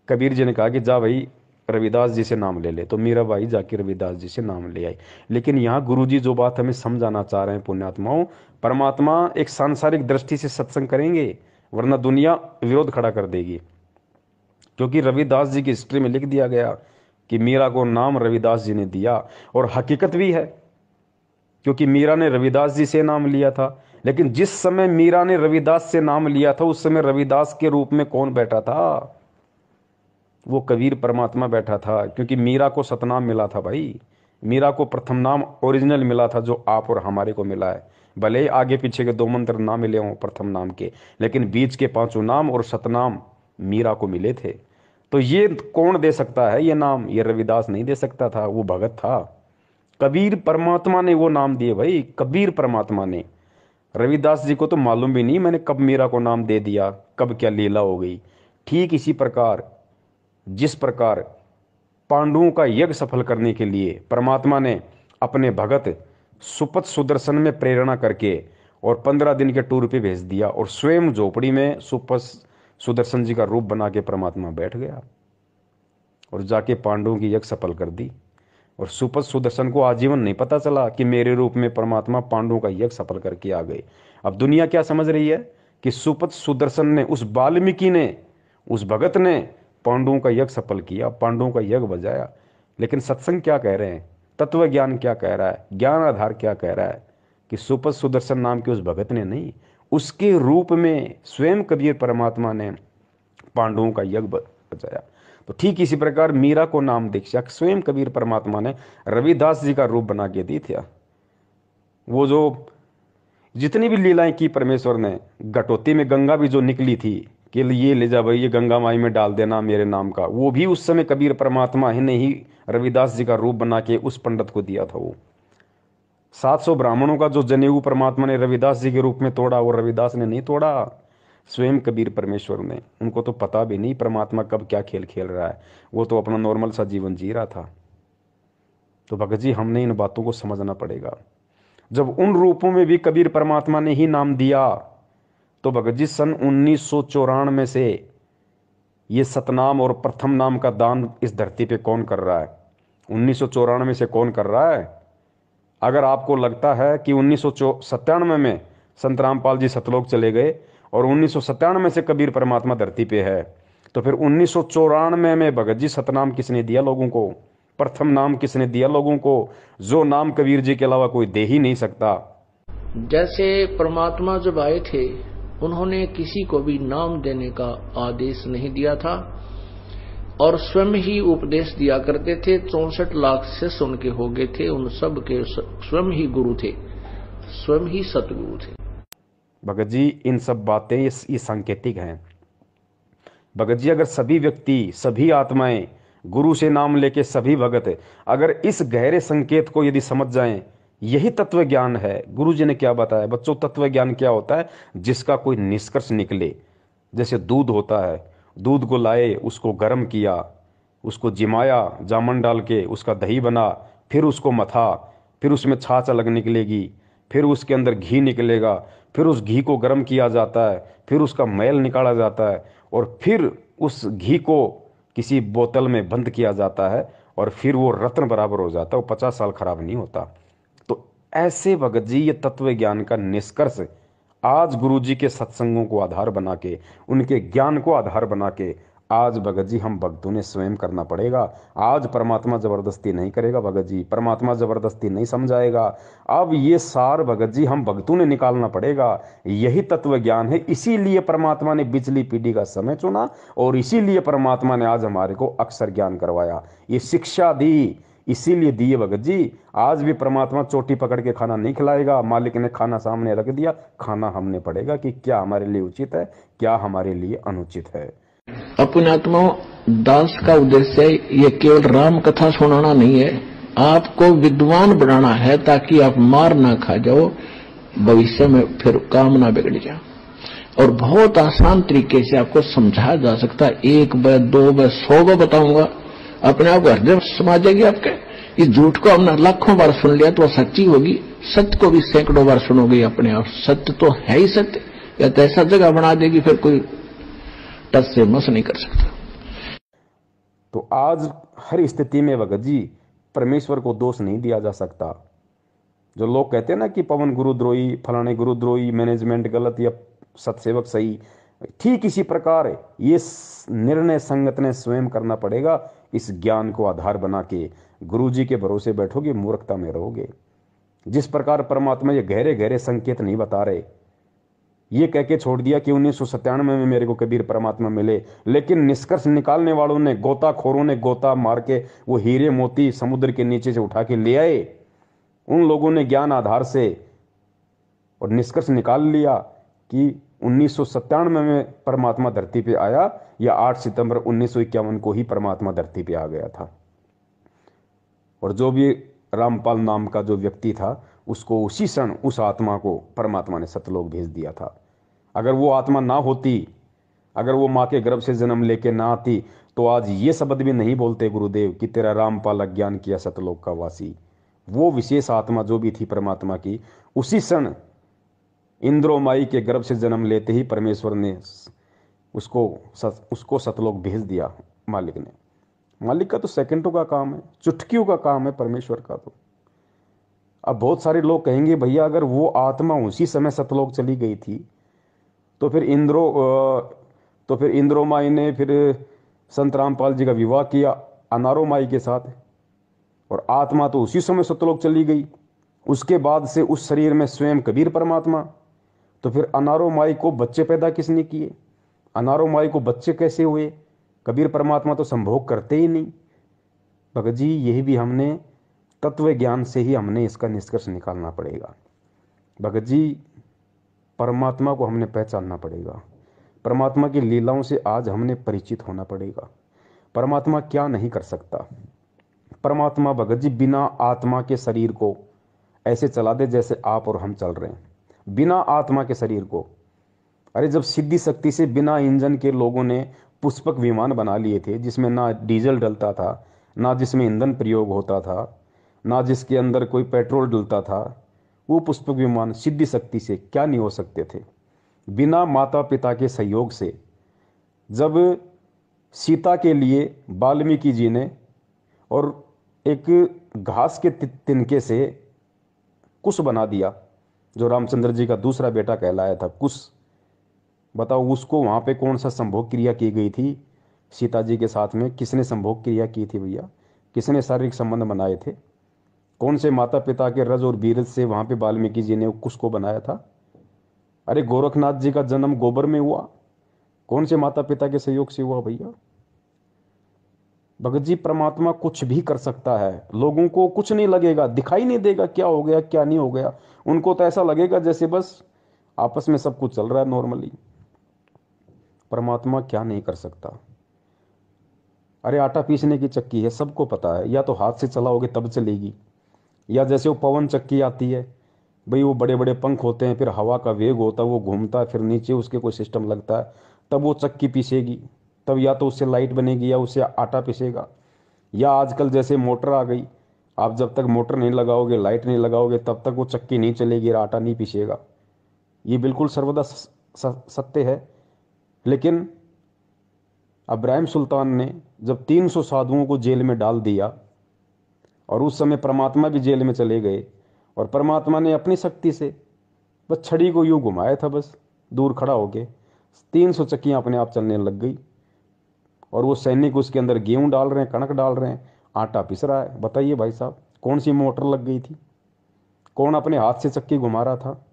कबीर जी ने कहा कि जा भाई रविदास जी से नाम ले ले, तो मीराबाई जाके रविदास जी से नाम ले आई। लेकिन यहाँ गुरु जी जो बात हमें समझाना चाह रहे हैं पुण्यात्माओं, परमात्मा एक सांसारिक दृष्टि से सत्संग करेंगे, वरना दुनिया विरोध खड़ा कर देगी। क्योंकि रविदास जी की हिस्ट्री में लिख दिया गया कि मीरा को नाम रविदास जी ने दिया, और हकीकत भी है। क्योंकि मीरा ने रविदास जी से नाम लिया था। लेकिन जिस समय मीरा ने रविदास से नाम लिया था उस समय रविदास के रूप में कौन बैठा था? वो कबीर परमात्मा बैठा था, क्योंकि मीरा को सतनाम मिला था भाई। मीरा को प्रथम नाम ओरिजिनल मिला था जो आप और हमारे को मिला है। भले ही आगे पीछे के 2 मंत्र ना मिले हों प्रथम नाम के, लेकिन बीच के 5 नाम और सतनाम मीरा को मिले थे। तो ये कौन दे सकता है ये नाम? ये रविदास नहीं दे सकता था, वो भगत था। कबीर परमात्मा ने वो नाम दिए भाई, कबीर परमात्मा ने। रविदास जी को तो मालूम भी नहीं मैंने कब मीरा को नाम दे दिया, कब क्या लीला हो गई। ठीक इसी प्रकार जिस प्रकार पांडवों का यज्ञ सफल करने के लिए परमात्मा ने अपने भगत सुपथ सुदर्शन में प्रेरणा करके और 15 दिन के टूर पे भेज दिया, और स्वयं झोपड़ी में सुपथ सुदर्शन जी का रूप बना के परमात्मा बैठ गया और जाके पांडवों की यज्ञ सफल कर दी। और सुपथ सुदर्शन को आजीवन नहीं पता चला कि मेरे रूप में परमात्मा पांडवों का यज्ञ सफल करके आ गए। अब दुनिया क्या समझ रही है कि सुपथ सुदर्शन ने, उस वाल्मीकि ने, उस भगत ने पांडवों का यज्ञ सफल किया, पांडवों का यज्ञ बजाया। लेकिन सत्संग क्या कह रहे हैं, तत्व ज्ञान क्या कह रहा है, ज्ञान आधार क्या कह रहा है कि सुपथ सुदर्शन नाम के उस भगत ने नहीं, उसके रूप में स्वयं कबीर परमात्मा ने पांडवों का यज्ञ बजाया। तो ठीक इसी प्रकार मीरा को नाम दीक्षा स्वयं कबीर परमात्मा ने रविदास जी का रूप बना के दी थी। वो जो जितनी भी लीलाएं की परमेश्वर ने, घटोती में गंगा भी जो निकली थी कि ये ले जा भाई, ये गंगा माई में डाल देना मेरे नाम का, वो भी उस समय कबीर परमात्मा ही ने ही रविदास जी का रूप बना के उस पंडित को दिया था। वो 700 ब्राह्मणों का जो जनेऊ परमात्मा ने रविदास जी के रूप में तोड़ा, वो रविदास ने नहीं तोड़ा, स्वयं कबीर परमेश्वर ने। उनको तो पता भी नहीं परमात्मा कब क्या खेल खेल रहा है, वो तो अपना नॉर्मल सा जीवन जी रहा था। तो भगत जी हमने इन बातों को समझना पड़ेगा। जब उन रूपों में भी कबीर परमात्मा ने ही नाम दिया, तो भगत जी सन 1994 से ये सतनाम और प्रथम नाम का दान इस धरती पे कौन कर रहा है? 1994 से कौन कर रहा है? अगर आपको लगता है कि 1997 में संत रामपाल जी सतलोक चले गए और 1997 से कबीर परमात्मा धरती पे है, तो फिर 1994 में भगत जी सतनाम किसने दिया लोगों को? प्रथम नाम किसने दिया लोगों को, जो नाम कबीर जी के अलावा कोई दे ही नहीं सकता? जैसे परमात्मा जब आए थे उन्होंने किसी को भी नाम देने का आदेश नहीं दिया था और स्वयं ही उपदेश दिया करते थे। 64 लाख शिष्य उनके हो गए थे, उन सब के स्वयं ही गुरु थे, स्वयं ही सतगुरु थे। भगत जी इन सब बातें ये सांकेतिक हैं। भगत जी अगर सभी व्यक्ति, सभी आत्माएं, गुरु से नाम लेके सभी भगत अगर इस गहरे संकेत को यदि समझ जाएं, यही तत्व ज्ञान है। गुरु जी ने क्या बताया बच्चों? तत्व ज्ञान क्या होता है? जिसका कोई निष्कर्ष निकले। जैसे दूध होता है, दूध को लाए, उसको गर्म किया, उसको जिमाया, जामन डाल के उसका दही बना, फिर उसको मथा, फिर उसमें छाछ अलग निकलेगी, फिर उसके अंदर घी निकलेगा, फिर उस घी को गर्म किया जाता है, फिर उसका मैल निकाला जाता है और फिर उस घी को किसी बोतल में बंद किया जाता है और फिर वो रत्न बराबर हो जाता है, वो 50 साल खराब नहीं होता। तो ऐसे भगत जी ये तत्व ज्ञान का निष्कर्ष आज गुरु जी के सत्संगों को आधार बना के, उनके ज्ञान को आधार बना के आज भगत जी हम भक्तों ने स्वयं करना पड़ेगा। आज परमात्मा जबरदस्ती नहीं करेगा भगत जी, परमात्मा जबरदस्ती नहीं समझाएगा। अब ये सार भगत जी हम भक्तों ने निकालना पड़ेगा। यही तत्व ज्ञान है, इसीलिए परमात्मा ने बिजली पीढ़ी का समय चुना और इसीलिए परमात्मा ने आज हमारे को अक्षर ज्ञान करवाया, ये शिक्षा दी, इसीलिए दिए भगत जी। आज भी परमात्मा चोटी पकड़ के खाना नहीं खिलाएगा, मालिक ने खाना सामने रख दिया, खाना हमने पड़ेगा कि क्या हमारे लिए उचित है, क्या हमारे लिए अनुचित है। अपने आत्माओं, दास का उद्देश्य ये केवल राम कथा सुनाना नहीं है, आपको विद्वान बनाना है ताकि आप मार ना खा जाओ, भविष्य में फिर काम ना बिगड़ जाए। और बहुत आसान तरीके से आपको समझाया जा सकता है। 1 बार 2 बार 100 बार बताऊंगा, अपने आप हृदय समा जाएगी आपके। इस झूठ को हमने लाखों बार सुन लिया तो सच्ची होगी, सत्य को भी सैकड़ों बार सुनोगे अपने आप। सत्य तो है ही सत्य, या तो ऐसा जगह बना देगी फिर कोई टस से मस नहीं कर सकता। तो आज हर स्थिति में भगत जी परमेश्वर को दोष नहीं दिया जा सकता। जो लोग कहते हैं ना कि पवन गुरुद्रोही, फलाने गुरुद्रोही, मैनेजमेंट गलत या सत्सेवक सही, ठीक इसी प्रकार ये निर्णय संगत ने स्वयं करना पड़ेगा। इस ज्ञान को आधार बना के गुरु जी के भरोसे बैठोगे, मूर्खता में रहोगे। जिस प्रकार परमात्मा ये गहरे गहरे संकेत नहीं बता रहे, ये कह के छोड़ दिया कि 1997 में मेरे को कबीर परमात्मा मिले, लेकिन निष्कर्ष निकालने वालों ने, गोताखोरों ने गोता मार के वो हीरे मोती समुद्र के नीचे से उठा के ले आए। उन लोगों ने ज्ञान आधार से और निष्कर्ष निकाल लिया कि 1997 में परमात्मा धरती पे आया या 8 सितंबर 1951 को ही परमात्मा धरती पे आ गया था। और जो भी रामपाल नाम का जो व्यक्ति था, उसको उसी क्षण उस आत्मा को परमात्मा ने सतलोक भेज दिया था। अगर वो आत्मा ना होती, अगर वो माँ के गर्भ से जन्म लेके ना आती, तो आज ये शब्द भी नहीं बोलते गुरुदेव कि तेरा रामपाल अज्ञान किया सतलोक का वासी। वो विशेष आत्मा जो भी थी परमात्मा की, उसी क्षण इंद्रोमाई के गर्भ से जन्म लेते ही परमेश्वर ने उसको सतलोक भेज दिया। मालिक का तो सेकंडों का काम है, चुटकियों का काम है परमेश्वर का। तो अब बहुत सारे लोग कहेंगे भैया अगर वो आत्मा उसी समय सतलोक चली गई थी तो फिर इंद्रोमाई ने फिर संत रामपाल जी का विवाह किया अनारोमाई के साथ, और आत्मा तो उसी समय सतलोक चली गई। उसके बाद से उस शरीर में स्वयं कबीर परमात्मा, तो फिर अनारोमाई को बच्चे पैदा किसने किए? अनारोमाई को बच्चे कैसे हुए? कबीर परमात्मा तो संभोग करते ही नहीं। भगत जी यही भी हमने तत्व ज्ञान से ही हमने इसका निष्कर्ष निकालना पड़ेगा। भगत जी परमात्मा को हमने पहचानना पड़ेगा, परमात्मा की लीलाओं से आज हमने परिचित होना पड़ेगा। परमात्मा क्या नहीं कर सकता। परमात्मा भगत जी बिना आत्मा के शरीर को ऐसे चला दे जैसे आप और हम चल रहे हैं, बिना आत्मा के शरीर को। अरे जब सिद्धि शक्ति से बिना इंजन के लोगों ने पुष्पक विमान बना लिए थे, जिसमें ना डीजल डलता था, ना जिसमें ईंधन प्रयोग होता था, ना जिसके अंदर कोई पेट्रोल डलता था, वो पुष्पक विमान सिद्धि शक्ति से क्या नहीं हो सकते थे? बिना माता पिता के सहयोग से जब सीता के लिए वाल्मीकि जी ने और एक घास के तिनके से कुश बना दिया, जो रामचंद्र जी का दूसरा बेटा कहलाया था कुश, बताओ उसको वहाँ पे कौन सा संभोग क्रिया की गई थी? सीता जी के साथ में किसने संभोग क्रिया की थी भैया? किसने शारीरिक संबंध बनाए थे? कौन से माता पिता के रज और बीरज से वहाँ पे वाल्मीकि जी ने कुश को बनाया था? अरे गोरखनाथ जी का जन्म गोबर में हुआ, कौन से माता पिता के सहयोग से हुआ भैया? भगत जी परमात्मा कुछ भी कर सकता है, लोगों को कुछ नहीं लगेगा, दिखाई नहीं देगा क्या हो गया क्या नहीं हो गया। उनको तो ऐसा लगेगा जैसे बस आपस में सब कुछ चल रहा है नॉर्मली। परमात्मा क्या नहीं कर सकता। अरे आटा पीसने की चक्की है, सबको पता है, या तो हाथ से चलाओगे तब चलेगी, या जैसे वो पवन चक्की आती है भाई, वो बड़े बड़े पंख होते हैं, फिर हवा का वेग होता है, वो घूमता है, फिर नीचे उसके कोई सिस्टम लगता है, तब वो चक्की पीसेगी, तब या तो उससे लाइट बनेगी या उससे आटा पीसेगा। या आजकल जैसे मोटर आ गई, आप जब तक मोटर नहीं लगाओगे, लाइट नहीं लगाओगे, तब तक वो चक्की नहीं चलेगी, आटा नहीं पीसेगा। ये बिल्कुल सर्वदा सत्य है। लेकिन इब्राहिम सुल्तान ने जब 300 साधुओं को जेल में डाल दिया, और उस समय परमात्मा भी जेल में चले गए, और परमात्मा ने अपनी शक्ति से बस छड़ी को यूं घुमाया था, बस दूर खड़ा होके 300 चक्कियां अपने आप चलने लग गई, और वो सैनिक उसके अंदर गेहूं डाल रहे हैं, कणक डाल रहे हैं, आटा पिस रहा है। बताइए भाई साहब, कौन सी मोटर लग गई थी? कौन अपने हाथ से चक्की घुमा रहा था?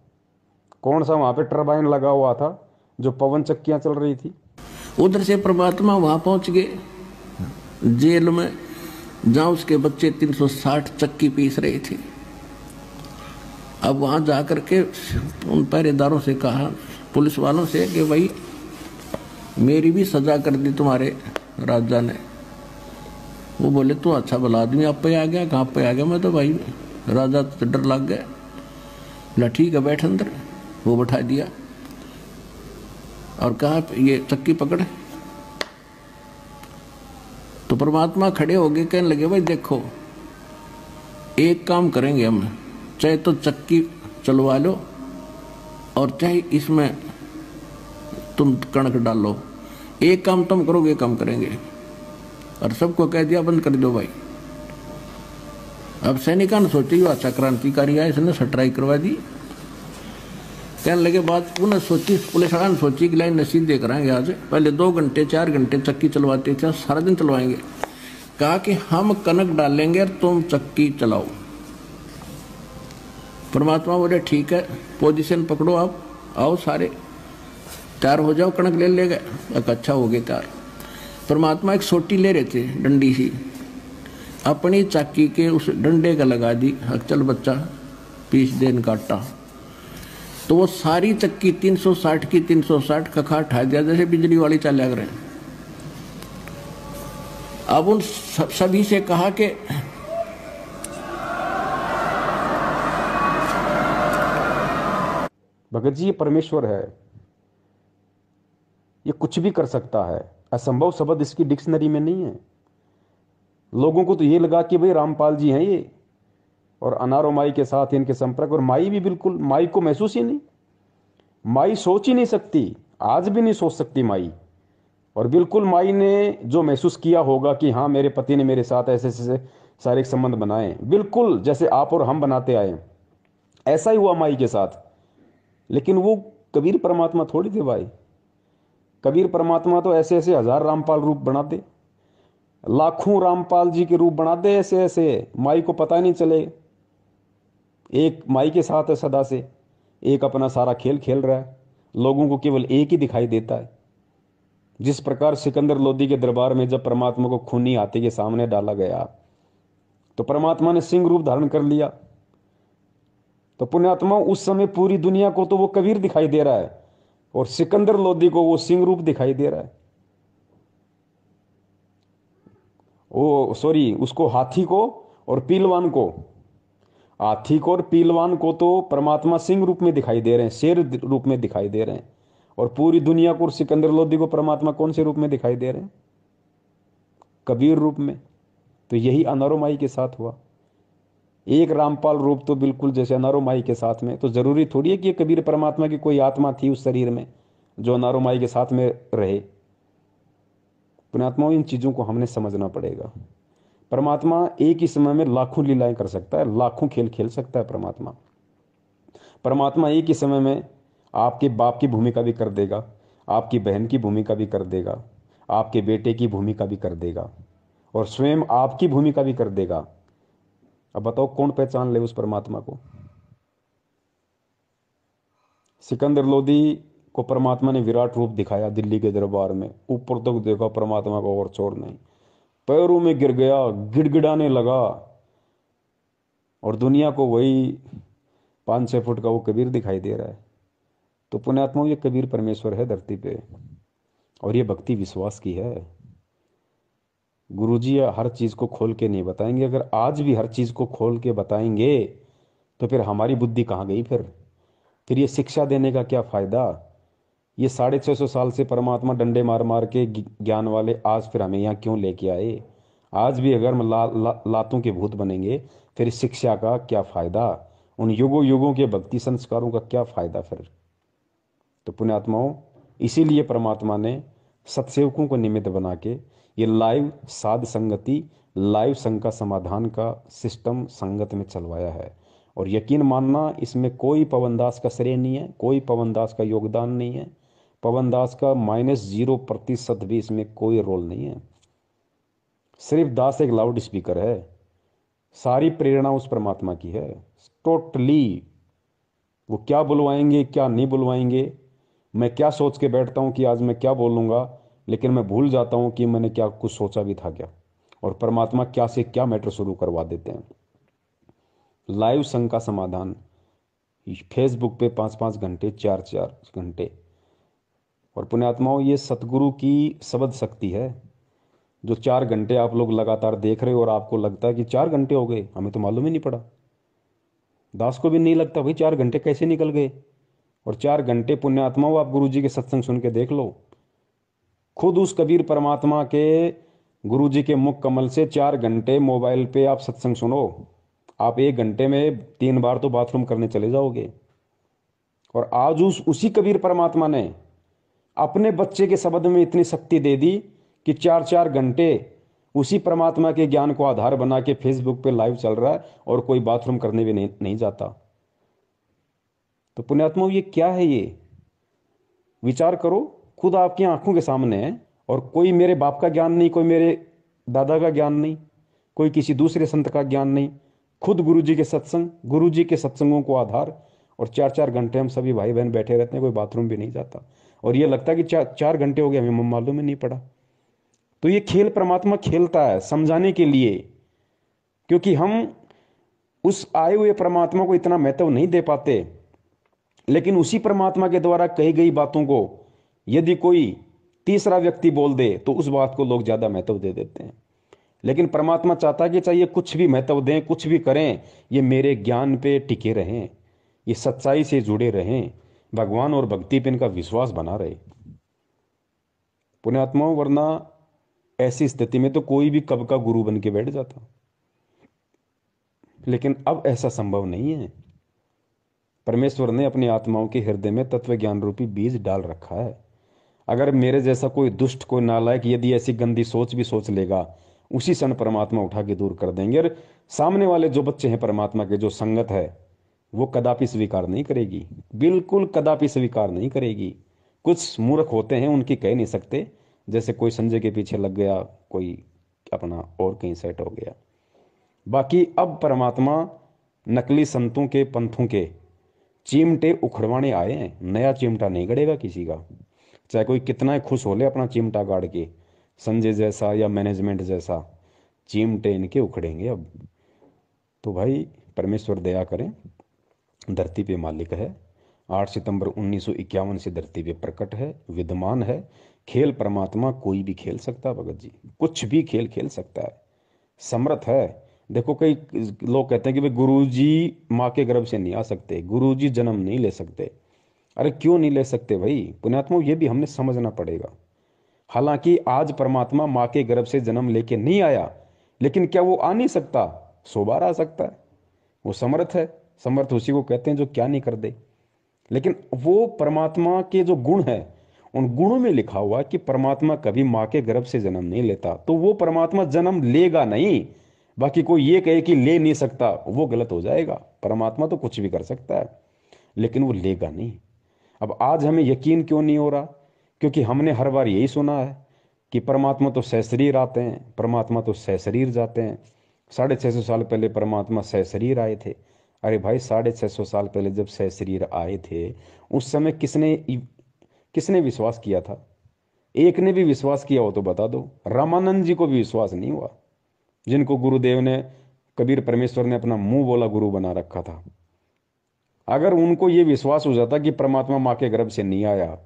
कौन सा वहां पे टरबाइन लगा हुआ था जो पवन चक्कियां चल रही थी? उधर से परमात्मा वहां पहुंच गए जेल में, जहां उसके बच्चे 360 चक्की पीस रहे थे। अब वहां जाकर के उन पहरेदारों से कहा, पुलिस वालों से, कि भाई मेरी भी सजा कर दी तुम्हारे राजा ने। वो बोले तू अच्छा भला आदमी, आप पे आ गया? कहाँ पे आ गया? मैं तो भाई राजा तो डर लग गया। बोला ठीक है बैठ अंदर। वो बैठा दिया और कहा ये चक्की पकड़। तो परमात्मा खड़े हो गए, कहने लगे भाई देखो एक काम करेंगे हम, चाहे तो चक्की चलवा लो और चाहे इसमें तुम कणक डालो, एक काम तुम करोगे एक काम करेंगे। और सबको कह दिया बंद कर दो भाई। अब सैनिकों ने सोची अच्छा क्रांतिकारी है, इसने सट्राई करवा दी। कहने लगे बात उन्हें सोची, पुलिस वाला ने सोची कि लाइन नसीब दे कराएंगे आज, पहले 2 घंटे 4 घंटे चक्की चलवाते थे, सारा दिन चलवाएंगे। कहा कि हम कनक डालेंगे और तुम चक्की चलाओ। परमात्मा बोले ठीक है, पोजीशन पकड़ो, आप आओ सारे, तैयार हो जाओ, कणक ले गए। अच्छा हो गए तैयार। परमात्मा एक सोटी ले रहे थे, डंडी सी, अपनी चाकी के उस डंडे का लगा दी, चल बच्चा पीस देन काटा। तो वो सारी चक्की 360 की 360 कखा उठा दिया, जैसे बिजली वाली चाल लग रहे हैं। अब उन सभी से कहा कि भगत जी, ये परमेश्वर है, ये कुछ भी कर सकता है, असंभव शब्द इसकी डिक्शनरी में नहीं है। लोगों को तो ये लगा कि भाई रामपाल जी हैं ये, और अनारो माई के साथ इनके संपर्क, और माई भी बिल्कुल, माई को महसूस ही नहीं, माई सोच ही नहीं सकती, आज भी नहीं सोच सकती माई। और बिल्कुल माई ने जो महसूस किया होगा कि हाँ मेरे पति ने मेरे साथ ऐसे ऐसे शारीरिक संबंध बनाए, बिल्कुल जैसे आप और हम बनाते आए, ऐसा ही हुआ माई के साथ। लेकिन वो कबीर परमात्मा थोड़ी थे भाई। कबीर परमात्मा तो ऐसे ऐसे हजार रामपाल रूप बना दे, लाखों रामपाल जी के रूप बना दे, ऐसे ऐसे माई को पता नहीं चले। एक माई के साथ है सदा से, एक अपना सारा खेल खेल रहा है, लोगों को केवल एक ही दिखाई देता है। जिस प्रकार सिकंदर लोदी के दरबार में जब परमात्मा को खूनी हाथी के सामने डाला गया तो परमात्मा ने सिंह रूप धारण कर लिया, तो पुण्यात्मा उस समय पूरी दुनिया को तो वो कबीर दिखाई दे रहा है, और सिकंदर लोदी को वो सिंह रूप दिखाई दे रहा है। ओ सॉरी, उसको हाथी को और पीलवान को, हाथी को और पीलवान को तो परमात्मा सिंह रूप में दिखाई दे रहे हैं, शेर रूप में दिखाई दे रहे हैं, और पूरी दुनिया को और सिकंदर लोदी को परमात्मा कौन से रूप में दिखाई दे रहे हैं? कबीर रूप में। तो यही अनारो माई के साथ हुआ। एक रामपाल रूप तो बिल्कुल जैसे अनारो माई के साथ में, तो जरूरी थोड़ी है कि कबीर परमात्मा की कोई आत्मा थी उस शरीर में जो अनारो माई के साथ में रहे। पुण्यात्माओं, इन चीजों को हमने समझना पड़ेगा। परमात्मा एक ही समय में लाखों लीलाएं कर सकता है, लाखों खेल खेल सकता है परमात्मा। परमात्मा एक ही समय में आपके बाप की भूमिका भी कर देगा, आपकी बहन की भूमिका भी कर देगा, आपके बेटे की भूमिका भी कर देगा, और स्वयं आपकी भूमिका भी कर देगा। अब बताओ कौन पहचान ले उस परमात्मा को? सिकंदर लोदी को परमात्मा ने विराट रूप दिखाया दिल्ली के दरबार में, ऊपर तक देखा परमात्मा को और छोड़ नहीं, पैरों में गिर गया, गिड़गिड़ाने लगा, और दुनिया को वही 5-6 फुट का वो कबीर दिखाई दे रहा है। तो पुण्यात्माओं, ये कबीर परमेश्वर है धरती पे, और ये भक्ति विश्वास की है। गुरुजी हर चीज को खोल के नहीं बताएंगे। अगर आज भी हर चीज को खोल के बताएंगे तो फिर हमारी बुद्धि कहाँ गई? फिर ये शिक्षा देने का क्या फायदा? ये 650 साल से परमात्मा डंडे मार मार के ज्ञान वाले आज फिर हमें यहाँ क्यों लेके आए? आज भी अगर हम लातों के भूत बनेंगे फिर इस शिक्षा का क्या फायदा? उन युगों युगों के भक्ति संस्कारों का क्या फायदा फिर? तो पुण्यात्माओं, इसीलिए परमात्मा ने सत्सेवकों को निमित्त बना के ये लाइव साध संगति, लाइव संग समाधान का सिस्टम संगत में चलवाया है। और यकीन मानना, इसमें कोई पवन दास का श्रेय नहीं है, कोई पवन दास का योगदान नहीं है, पवन दास का -0% भी इसमें कोई रोल नहीं है। सिर्फ दास एक लाउड स्पीकर है, सारी प्रेरणा उस परमात्मा की है टोटली। वो क्या बुलवाएंगे क्या नहीं बुलवाएंगे, मैं क्या सोच के बैठता हूँ कि आज मैं क्या बोलूँगा, लेकिन मैं भूल जाता हूँ कि मैंने क्या कुछ सोचा भी था क्या, और परमात्मा क्या से क्या मैटर शुरू करवा देते हैं। लाइव संग का समाधान फेसबुक पे 5-5 घंटे, 4-4 घंटे। और पुण्यात्माओं, ये सतगुरु की शब्द शक्ति है। जो 4 घंटे आप लोग लगातार देख रहे हो और आपको लगता है कि 4 घंटे हो गए, हमें तो मालूम ही नहीं पड़ा, दास को भी नहीं लगता भाई 4 घंटे कैसे निकल गए। और 4 घंटे पुण्यात्माओं, आप गुरु जी के सत्संग सुन के देख लो, खुद उस कबीर परमात्मा के गुरु जी के मुख कमल से 4 घंटे मोबाइल पे आप सत्संग सुनो, आप 1 घंटे में 3 बार तो बाथरूम करने चले जाओगे। और आज उसी कबीर परमात्मा ने अपने बच्चे के शब्द में इतनी शक्ति दे दी कि 4-4 घंटे उसी परमात्मा के ज्ञान को आधार बना के फेसबुक पे लाइव चल रहा है और कोई बाथरूम करने भी नहीं जाता। तो पुण्यात्माओं, ये क्या है? ये विचार करो, खुद आपकी आंखों के सामने है। और कोई मेरे बाप का ज्ञान नहीं, कोई मेरे दादा का ज्ञान नहीं, कोई किसी दूसरे संत का ज्ञान नहीं, खुद गुरुजी के सत्संग, गुरुजी के सत्संगों को आधार, और 4-4 घंटे हम सभी भाई बहन बैठे रहते हैं, कोई बाथरूम भी नहीं जाता, और ये लगता है कि 4 घंटे हो गए, हमें मालूम ही नहीं पड़ा। तो ये खेल परमात्मा खेलता है समझाने के लिए, क्योंकि हम उस आए हुए परमात्मा को इतना महत्व नहीं दे पाते, लेकिन उसी परमात्मा के द्वारा कही गई बातों को यदि कोई तीसरा व्यक्ति बोल दे तो उस बात को लोग ज्यादा महत्व दे देते हैं। लेकिन परमात्मा चाहता है कि चाहिए कुछ भी महत्व दें, कुछ भी करें, ये मेरे ज्ञान पे टिके रहें, ये सच्चाई से जुड़े रहें, भगवान और भक्ति पे इनका विश्वास बना रहे पुण्यात्माओं। वरना ऐसी स्थिति में तो कोई भी कब का गुरु बन के बैठ जाता, लेकिन अब ऐसा संभव नहीं है। परमेश्वर ने अपनी आत्माओं के हृदय में तत्व ज्ञान रूपी बीज डाल रखा है। अगर मेरे जैसा कोई दुष्ट, कोई नालायक यदि ऐसी गंदी सोच भी सोच लेगा, उसी क्षण परमात्मा उठा के दूर कर देंगे। और सामने वाले जो बच्चे हैं परमात्मा के, जो संगत है, वो कदापि स्वीकार नहीं करेगी, बिल्कुल कदापि स्वीकार नहीं करेगी। कुछ मूर्ख होते हैं, उनकी कह नहीं सकते, जैसे कोई संजय के पीछे लग गया, कोई अपना और कहीं सेट हो गया। बाकी अब परमात्मा नकली संतों के, पंथों के चिमटे उखड़वाने आए हैं। नया चिमटा नहीं गड़ेगा किसी का, चाहे कोई कितना ही खुश हो ले अपना चिमटा गाड़ के, संजय जैसा या मैनेजमेंट जैसा, चिमटे इनके उखड़ेंगे अब। तो भाई परमेश्वर दया करें, धरती पे मालिक है। 8 सितंबर 1951 से धरती पे प्रकट है, विद्यमान है। खेल परमात्मा कोई भी खेल सकता है भगत जी, कुछ भी खेल खेल सकता है, समर्थ है। देखो कई लोग कहते हैं कि भाई गुरुजी माँ के गर्भ से नहीं आ सकते, गुरुजी जन्म नहीं ले सकते। अरे क्यों नहीं ले सकते भाई पुण्यात्मा, ये भी हमने समझना पड़ेगा। हालांकि आज परमात्मा माँ के गर्भ से जन्म लेके नहीं आया, लेकिन क्या वो आ नहीं सकता? 100 बार आ सकता है। वो समर्थ है, समर्थ उसी को कहते हैं जो क्या नहीं कर दे। लेकिन वो परमात्मा के जो गुण है, उन गुणों में लिखा हुआ कि परमात्मा कभी माँ के गर्भ से जन्म नहीं लेता, तो वो परमात्मा जन्म लेगा नहीं। बाकी कोई ये कहे कि ले नहीं सकता, वो गलत हो जाएगा। परमात्मा तो कुछ भी कर सकता है, लेकिन वो लेगा नहीं। अब आज हमें यकीन क्यों नहीं हो रहा? क्योंकि हमने हर बार यही सुना है कि परमात्मा तो सशरीर आते हैं, परमात्मा तो सशरीर जाते हैं। 650 साल पहले परमात्मा सशरीर आए थे। अरे भाई 650 साल पहले जब सशरीर आए थे, उस समय किसने विश्वास किया था? एक ने भी विश्वास किया हो तो बता दो। रामानंद जी को भी विश्वास नहीं हुआ, जिनको गुरुदेव ने, कबीर परमेश्वर ने अपना मुंह बोला गुरु बना रखा था। अगर उनको ये विश्वास हो जाता कि परमात्मा माँ के गर्भ से नहीं आया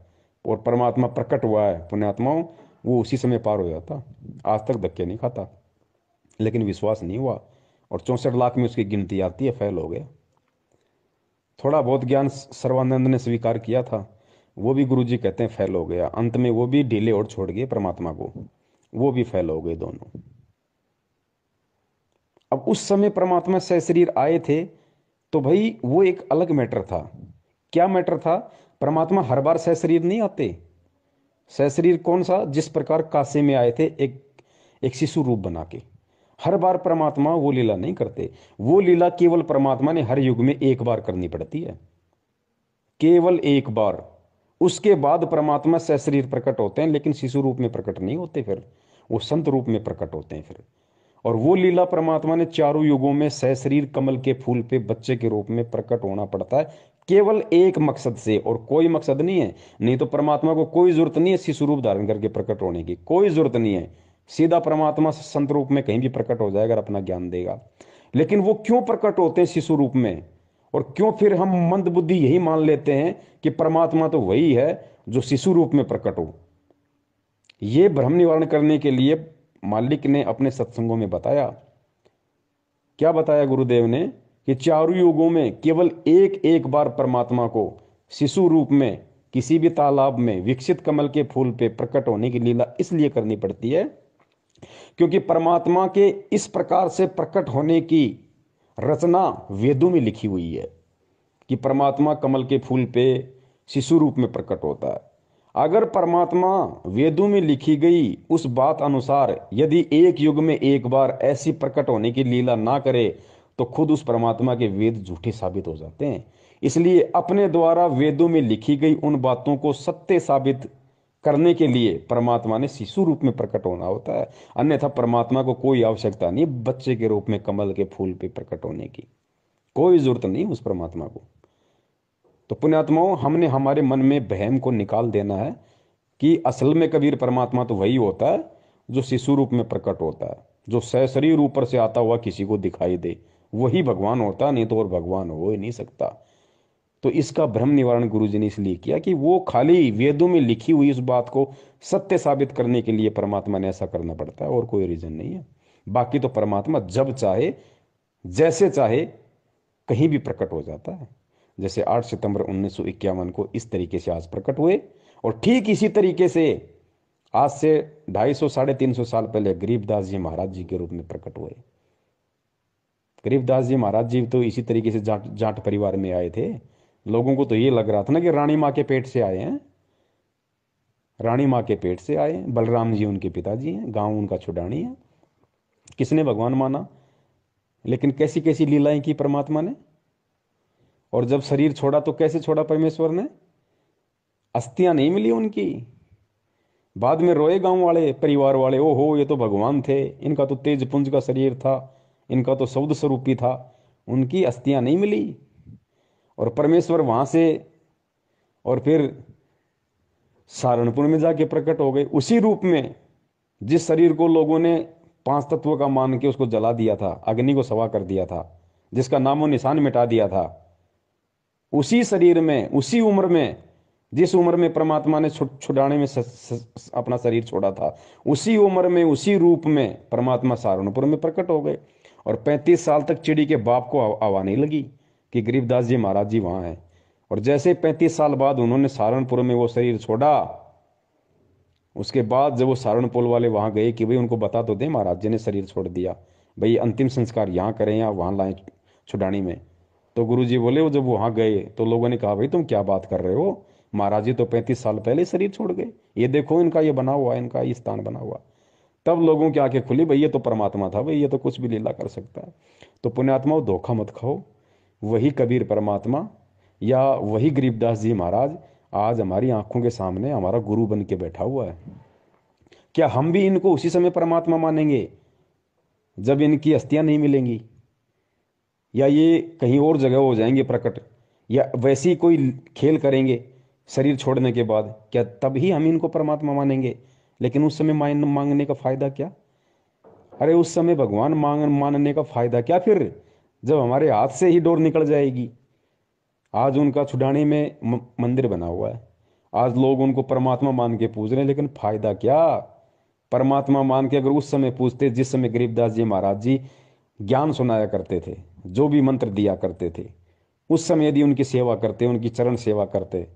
और परमात्मा प्रकट हुआ है, पुण्यात्माओं, वो उसी समय पार हो जाता, आज तक धक्के नहीं खाता। लेकिन विश्वास नहीं हुआ और 64 लाख में उसकी गिनती आती है, फेल हो गया। थोड़ा बहुत ज्ञान सर्वानंद ने स्वीकार किया था, वो भी गुरुजी कहते हैं फेल हो गया। अंत में वो भी ढीले और छोड़ गए परमात्मा को, वो भी फेल हो गए दोनों। अब उस समय परमात्मा सशरीर आए थे तो भाई वो एक अलग मैटर था। क्या मैटर था? परमात्मा हर बार सशरीर नहीं आते। सशरीर कौन सा? जिस प्रकार काशी में आए थे एक शिशु रूप बना के। हर बार परमात्मा वो लीला नहीं करते। वो लीला केवल परमात्मा ने हर युग में एक बार करनी पड़ती है, केवल एक बार। उसके बाद परमात्मा सशरीर प्रकट होते हैं, लेकिन शिशु रूप में प्रकट नहीं होते, फिर वो संत रूप में प्रकट होते हैं फिर। और वो लीला परमात्मा ने चारों युगों में सशरीर कमल के फूल पे बच्चे के रूप में प्रकट होना पड़ता है, केवल एक मकसद से, और कोई मकसद नहीं है। नहीं तो परमात्मा को कोई जरूरत नहीं है शिशु रूप धारण करके प्रकट होने की, कोई जरूरत नहीं है। सीधा परमात्मा संत रूप में कहीं भी प्रकट हो जाएगा, अपना ज्ञान देगा। लेकिन वो क्यों प्रकट होते हैं शिशु रूप में? और क्यों फिर हम मंद बुद्धि यही मान लेते हैं कि परमात्मा तो वही है जो शिशु रूप में प्रकट हो? ये भ्रम निवारण करने के लिए मालिक ने अपने सत्संगों में बताया। क्या बताया गुरुदेव ने? कि चारों युगों में केवल एक बार परमात्मा को शिशु रूप में किसी भी तालाब में विकसित कमल के फूल पे प्रकट होने की लीला इसलिए करनी पड़ती है क्योंकि परमात्मा के इस प्रकार से प्रकट होने की रचना वेदों में लिखी हुई है कि परमात्मा कमल के फूल पे शिशु रूप में प्रकट होता है। अगर परमात्मा वेदों में लिखी गई उस बात अनुसार यदि एक युग में एक बार ऐसी प्रकट होने की लीला ना करे तो खुद उस परमात्मा के वेद झूठे साबित हो जाते हैं। इसलिए अपने द्वारा वेदों में लिखी गई उन बातों को सत्य साबित करने के लिए परमात्मा ने शिशु रूप में प्रकट होना होता है। अन्यथा परमात्मा को कोई आवश्यकता नहीं बच्चे के रूप में कमल के फूल पे प्रकट होने की, कोई जरूरत नहीं उस परमात्मा को। तो पुण्यात्माओं, हमने हमारे मन में वहम को निकाल देना है कि असल में कबीर परमात्मा तो वही होता है जो शिशु रूप में प्रकट होता है, जो सशरीर ऊपर से आता हुआ किसी को दिखाई दे, वही भगवान होता, नहीं तो और भगवान हो ही नहीं सकता। तो इसका भ्रम निवारण गुरु जी ने इसलिए किया कि वो खाली वेदों में लिखी हुई उस बात को सत्य साबित करने के लिए परमात्मा ने ऐसा करना पड़ता है, और कोई रीजन नहीं है। बाकी तो परमात्मा जब चाहे जैसे चाहे कहीं भी प्रकट हो जाता है। जैसे 8 सितंबर 1951 को इस तरीके से आज प्रकट हुए, और ठीक इसी तरीके से आज से 250-350 साल पहले गरीबदास जी महाराज जी के रूप में प्रकट हुए। गरीबदास जी महाराज जी तो इसी तरीके से जाट परिवार में आए थे। लोगों को तो ये लग रहा था ना कि रानी माँ के पेट से आए हैं, रानी माँ के पेट से आए हैं। बलराम जी उनके पिताजी हैं, गांव उनका छुडानी है। किसने भगवान माना, लेकिन कैसी कैसी लीलाएं की परमात्मा ने। और जब शरीर छोड़ा तो कैसे छोड़ा परमेश्वर ने, अस्थियां नहीं मिली उनकी। बाद में रोए गांव वाले, परिवार वाले, ओहो ये तो भगवान थे, इनका तो तेज पुंज का शरीर था, इनका तो शब्द स्वरूपी था, उनकी अस्थियां नहीं मिली। और परमेश्वर वहां से और फिर सहारनपुर में जाके प्रकट हो गए उसी रूप में जिस शरीर को लोगों ने 5 तत्वों का मान के उसको जला दिया था, अग्नि को सवा कर दिया था, जिसका नामो निशान मिटा दिया था। उसी शरीर में, उसी उम्र में, जिस उम्र में परमात्मा ने छुड़ाने में अपना शरीर छोड़ा था, उसी उम्र में, उसी रूप में परमात्मा सहारनपुर में प्रकट हो गए। और 35 साल तक चिड़ी के बाप को आवा नहीं लगी कि गरीबदास जी महाराज जी वहां हैं। और जैसे 35 साल बाद उन्होंने सहारनपुर में वो शरीर छोड़ा, उसके बाद जब वो सहारनपुर वाले वहां गए कि भाई उनको बता तो दे महाराज जी ने शरीर छोड़ दिया, भाई अंतिम संस्कार यहाँ करें या वहां लाएं छुड़ानी में। तो गुरु जी बोले, वो जब वहां गए तो लोगों ने कहा भाई तुम क्या बात कर रहे हो, महाराज जी तो 35 साल पहले शरीर छोड़ गए, ये देखो इनका ये बना हुआ है, इनका ये स्थान बना हुआ। तब लोगों की आंखें खुली, भाई ये तो परमात्मा था, भाई ये तो कुछ भी लीला कर सकता है। तो पुण्यात्माओं, धोखा मत खाओ, वही कबीर परमात्मा या वही गरीबदास जी महाराज आज हमारी आंखों के सामने हमारा गुरु बन के बैठा हुआ है। क्या हम भी इनको उसी समय परमात्मा मानेंगे जब इनकी अस्थियां नहीं मिलेंगी, या ये कहीं और जगह हो जाएंगे प्रकट, या वैसी कोई खेल करेंगे शरीर छोड़ने के बाद, क्या तब ही हम इनको परमात्मा मानेंगे? लेकिन उस समय मांगने का फायदा क्या? अरे उस समय भगवान मानने का फायदा क्या फिर, जब हमारे हाथ से ही डोर निकल जाएगी। आज उनका छुड़ाने में मंदिर बना हुआ है, आज लोग उनको परमात्मा मान के पूज रहे हैं, लेकिन फायदा क्या? परमात्मा मान के अगर उस समय पूजते जिस समय गरीबदास जी महाराज जी ज्ञान सुनाया करते थे, जो भी मंत्र दिया करते थे, उस समय यदि उनकी सेवा करते, उनकी चरण सेवा करते,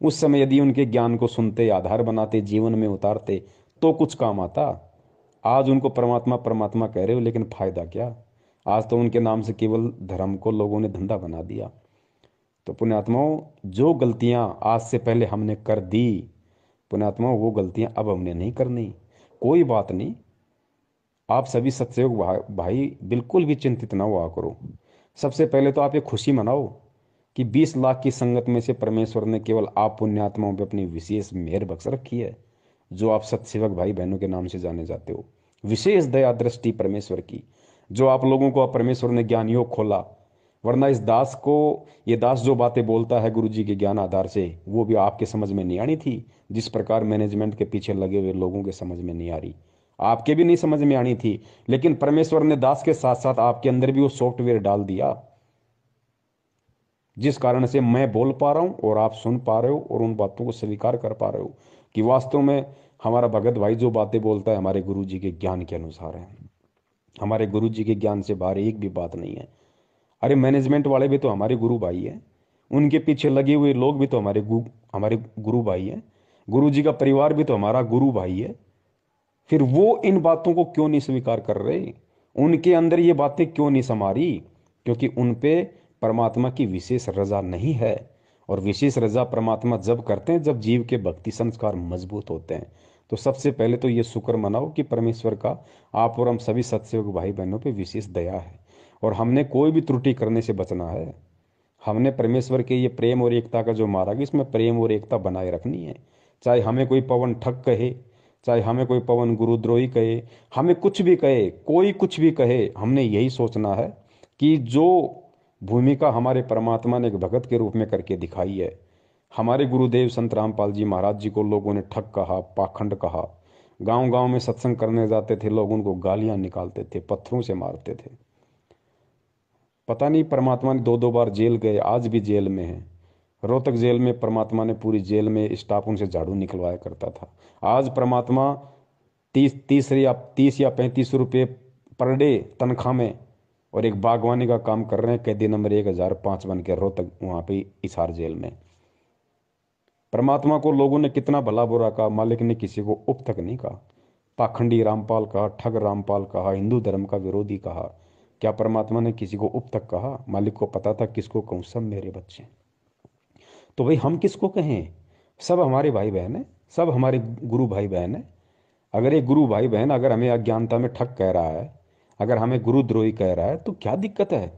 उस समय यदि उनके ज्ञान को सुनते, आधार बनाते, जीवन में उतारते, तो कुछ काम आता। आज उनको परमात्मा परमात्मा कह रहे हो, लेकिन फायदा क्या? आज तो उनके नाम से केवल धर्म को लोगों ने धंधा बना दिया। तो पुण्यात्माओं, जो गलतियां आज से पहले हमने कर दी, पुण्यात्माओं वो गलतियां अब हमने नहीं करनी। कोई बात नहीं, आप सभी सत्सयोग भाई बिल्कुल भी चिंतित ना हुआ करो। सबसे पहले तो आप ये खुशी मनाओ कि 20 लाख की संगत में से परमेश्वर ने केवल आप पुण्यात्माओं पे अपनी विशेष मेहर बख्श रखी है, जो आप सत्सेवक भाई बहनों के नाम से जाने जाते हो। विशेष दया दृष्टि परमेश्वर की, जो आप लोगों को परमेश्वर ने ज्ञान योग खोला। वरना इस दास को, ये दास जो बातें बोलता है गुरु जी के ज्ञान आधार से, वो भी आपके समझ में नहीं आनी थी। जिस प्रकार मैनेजमेंट के पीछे लगे हुए लोगों के समझ में नहीं आ रही, आपके भी नहीं समझ में आनी थी। लेकिन परमेश्वर ने दास के साथ साथ आपके अंदर भी वो सॉफ्टवेयर डाल दिया, जिस कारण से मैं बोल पा रहा हूं और आप सुन पा रहे हो और उन बातों को स्वीकार कर पा रहे हो कि वास्तव में हमारा भगत भाई जो बातें बोलता है हमारे गुरु जी के ज्ञान के अनुसार है। हमारे गुरु जी के ज्ञान से बाहर एक भी बात नहीं है। अरे मैनेजमेंट वाले भी तो हमारे गुरु भाई हैं, उनके पीछे लगे हुए लोग भी तो हमारे गुरु भाई हैं, गुरु जी का परिवार भी तो हमारा गुरु भाई है। फिर वो इन बातों को क्यों नहीं स्वीकार कर रहे? उनके अंदर ये बातें क्यों नहीं समा रही? क्योंकि उन पे परमात्मा की विशेष रजा नहीं है। और विशेष रजा परमात्मा जब करते हैं जब जीव के भक्ति संस्कार मजबूत होते हैं। तो सबसे पहले तो ये शुक्र मनाओ कि परमेश्वर का आप और हम सभी सत्सेवक भाई बहनों पे विशेष दया है, और हमने कोई भी त्रुटि करने से बचना है। हमने परमेश्वर के ये प्रेम और एकता का जो मार्ग है, इसमें प्रेम और एकता बनाए रखनी है। चाहे हमें कोई पवन ठग कहे, चाहे हमें कोई पवन गुरुद्रोही कहे, हमें कुछ भी कहे, कोई कुछ भी कहे, हमने यही सोचना है कि जो भूमिका हमारे परमात्मा ने एक भगत के रूप में करके दिखाई है। हमारे गुरुदेव संत रामपाल जी महाराज जी को लोगों ने ठग कहा, पाखंड कहा। गांव गांव में सत्संग करने जाते थे, लोग उनको गालियां निकालते थे, पत्थरों से मारते थे। पता नहीं परमात्मा ने 2-2 बार जेल गए, आज भी जेल में है। रोहतक जेल में परमात्मा ने पूरी जेल में स्टाफ उनसे झाड़ू निकलवाया करता था। आज परमात्मा 30 या 35 रुपये पर डे तनख्वाह में और एक बागवानी का काम कर रहे हैं, कैदी नंबर 1005 बन के रोहतक वहां पे हिसार जेल में। परमात्मा को लोगों ने कितना भला बुरा कहा, मालिक ने किसी को उप तक नहीं कहा। पाखंडी रामपाल कहा, ठग रामपाल कहा, हिंदू धर्म का विरोधी कहा। क्या परमात्मा ने किसी को उप तक कहा? मालिक को पता था किसको कहूं, सब मेरे बच्चे। तो भाई हम किसको कहें? सब हमारे भाई बहन है, सब हमारे गुरु भाई बहन है। अगर एक गुरु भाई बहन अगर हमें अज्ञानता में ठग कह रहा है, अगर हमें गुरुद्रोही कह रहा है, तो क्या दिक्कत है?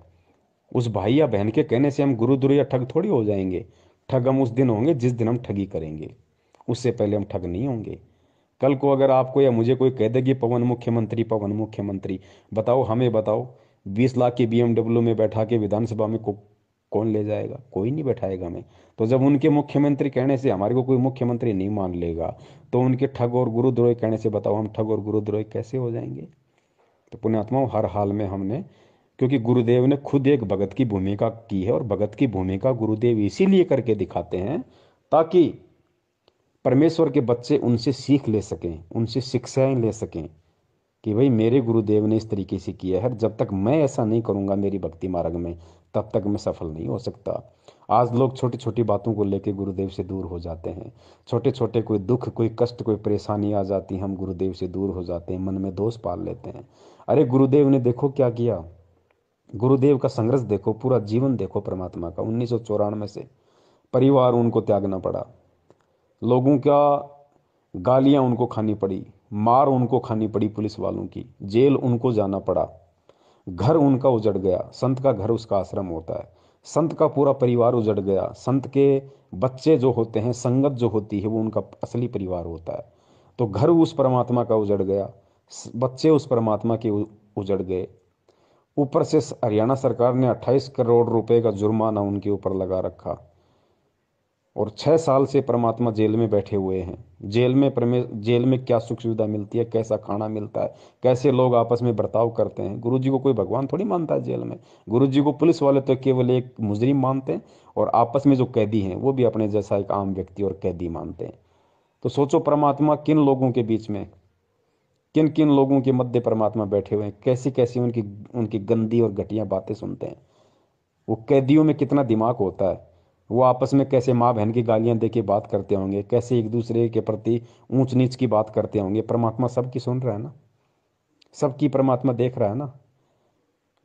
उस भाई या बहन के कहने से हम गुरुद्रोही या ठग थोड़ी हो जाएंगे। ठग हम उस दिन होंगे जिस दिन हम ठगी करेंगे, उससे पहले हम ठग नहीं होंगे। कल को अगर आपको या मुझे कोई कह दे कि पवन मुख्यमंत्री, पवन मुख्यमंत्री, बताओ, हमें बताओ, 20 लाख की BMW में बैठा के विधानसभा में कौन ले जाएगा? कोई नहीं बैठाएगा हमें। तो जब उनके मुख्यमंत्री कहने से हमारे को कोई मुख्यमंत्री नहीं मान लेगा, तो उनके ठग और गुरुद्रोही कहने से बताओ हम ठग और गुरुद्रोही कैसे हो जाएंगे? तो पुण्यात्माओं, हर हाल में हमने, क्योंकि गुरुदेव ने खुद एक भगत की भूमिका की है, और भगत की भूमिका गुरुदेव इसीलिए करके दिखाते हैं ताकि परमेश्वर के बच्चे उनसे सीख ले सकें, उनसे शिक्षाएं ले सकें कि भाई मेरे गुरुदेव ने इस तरीके से किया है, जब तक मैं ऐसा नहीं करूंगा मेरी भक्ति मार्ग में, तब तक मैं सफल नहीं हो सकता। आज लोग छोटी छोटी बातों को लेकर गुरुदेव से दूर हो जाते हैं। छोटे छोटे कोई दुख, कोई कष्ट, कोई परेशानी आ जाती है, हम गुरुदेव से दूर हो जाते हैं, मन में दोष पाल लेते हैं। अरे गुरुदेव ने देखो क्या किया, गुरुदेव का संघर्ष देखो, पूरा जीवन देखो परमात्मा का। 1994 से परिवार उनको त्यागना पड़ा, लोगों का गालियां उनको खानी पड़ी, मार उनको खानी पड़ी पुलिस वालों की, जेल उनको जाना पड़ा, घर उनका उजड़ गया। संत का घर उसका आश्रम होता है, संत का पूरा परिवार उजड़ गया। संत के बच्चे जो होते हैं, संगत जो होती है, वो उनका असली परिवार होता है। तो घर उस परमात्मा का उजड़ गया, बच्चे उस परमात्मा के उजड़ गए। ऊपर से हरियाणा सरकार ने 28 करोड़ रुपए का जुर्माना उनके ऊपर लगा रखा, और 6 साल से परमात्मा जेल में बैठे हुए हैं। जेल में क्या सुख सुविधा मिलती है, कैसा खाना मिलता है, कैसे लोग आपस में बर्ताव करते हैं। गुरु जी को कोई भगवान थोड़ी मानता है जेल में। गुरु जी को पुलिस वाले तो केवल एक मुजरिम मानते हैं, और आपस में जो कैदी हैं वो भी अपने जैसा एक आम व्यक्ति और कैदी मानते हैं। तो सोचो परमात्मा किन लोगों के बीच में, किन किन लोगों के मध्य परमात्मा बैठे हुए हैं, कैसी कैसी उनकी गंदी और घटिया बातें सुनते हैं। वो कैदियों में कितना दिमाग होता है, वो आपस में कैसे माँ बहन की गालियां दे के बात करते होंगे, कैसे एक दूसरे के प्रति ऊंच नीच की बात करते होंगे। परमात्मा सबकी सुन रहा है ना, सबकी परमात्मा देख रहा है ना।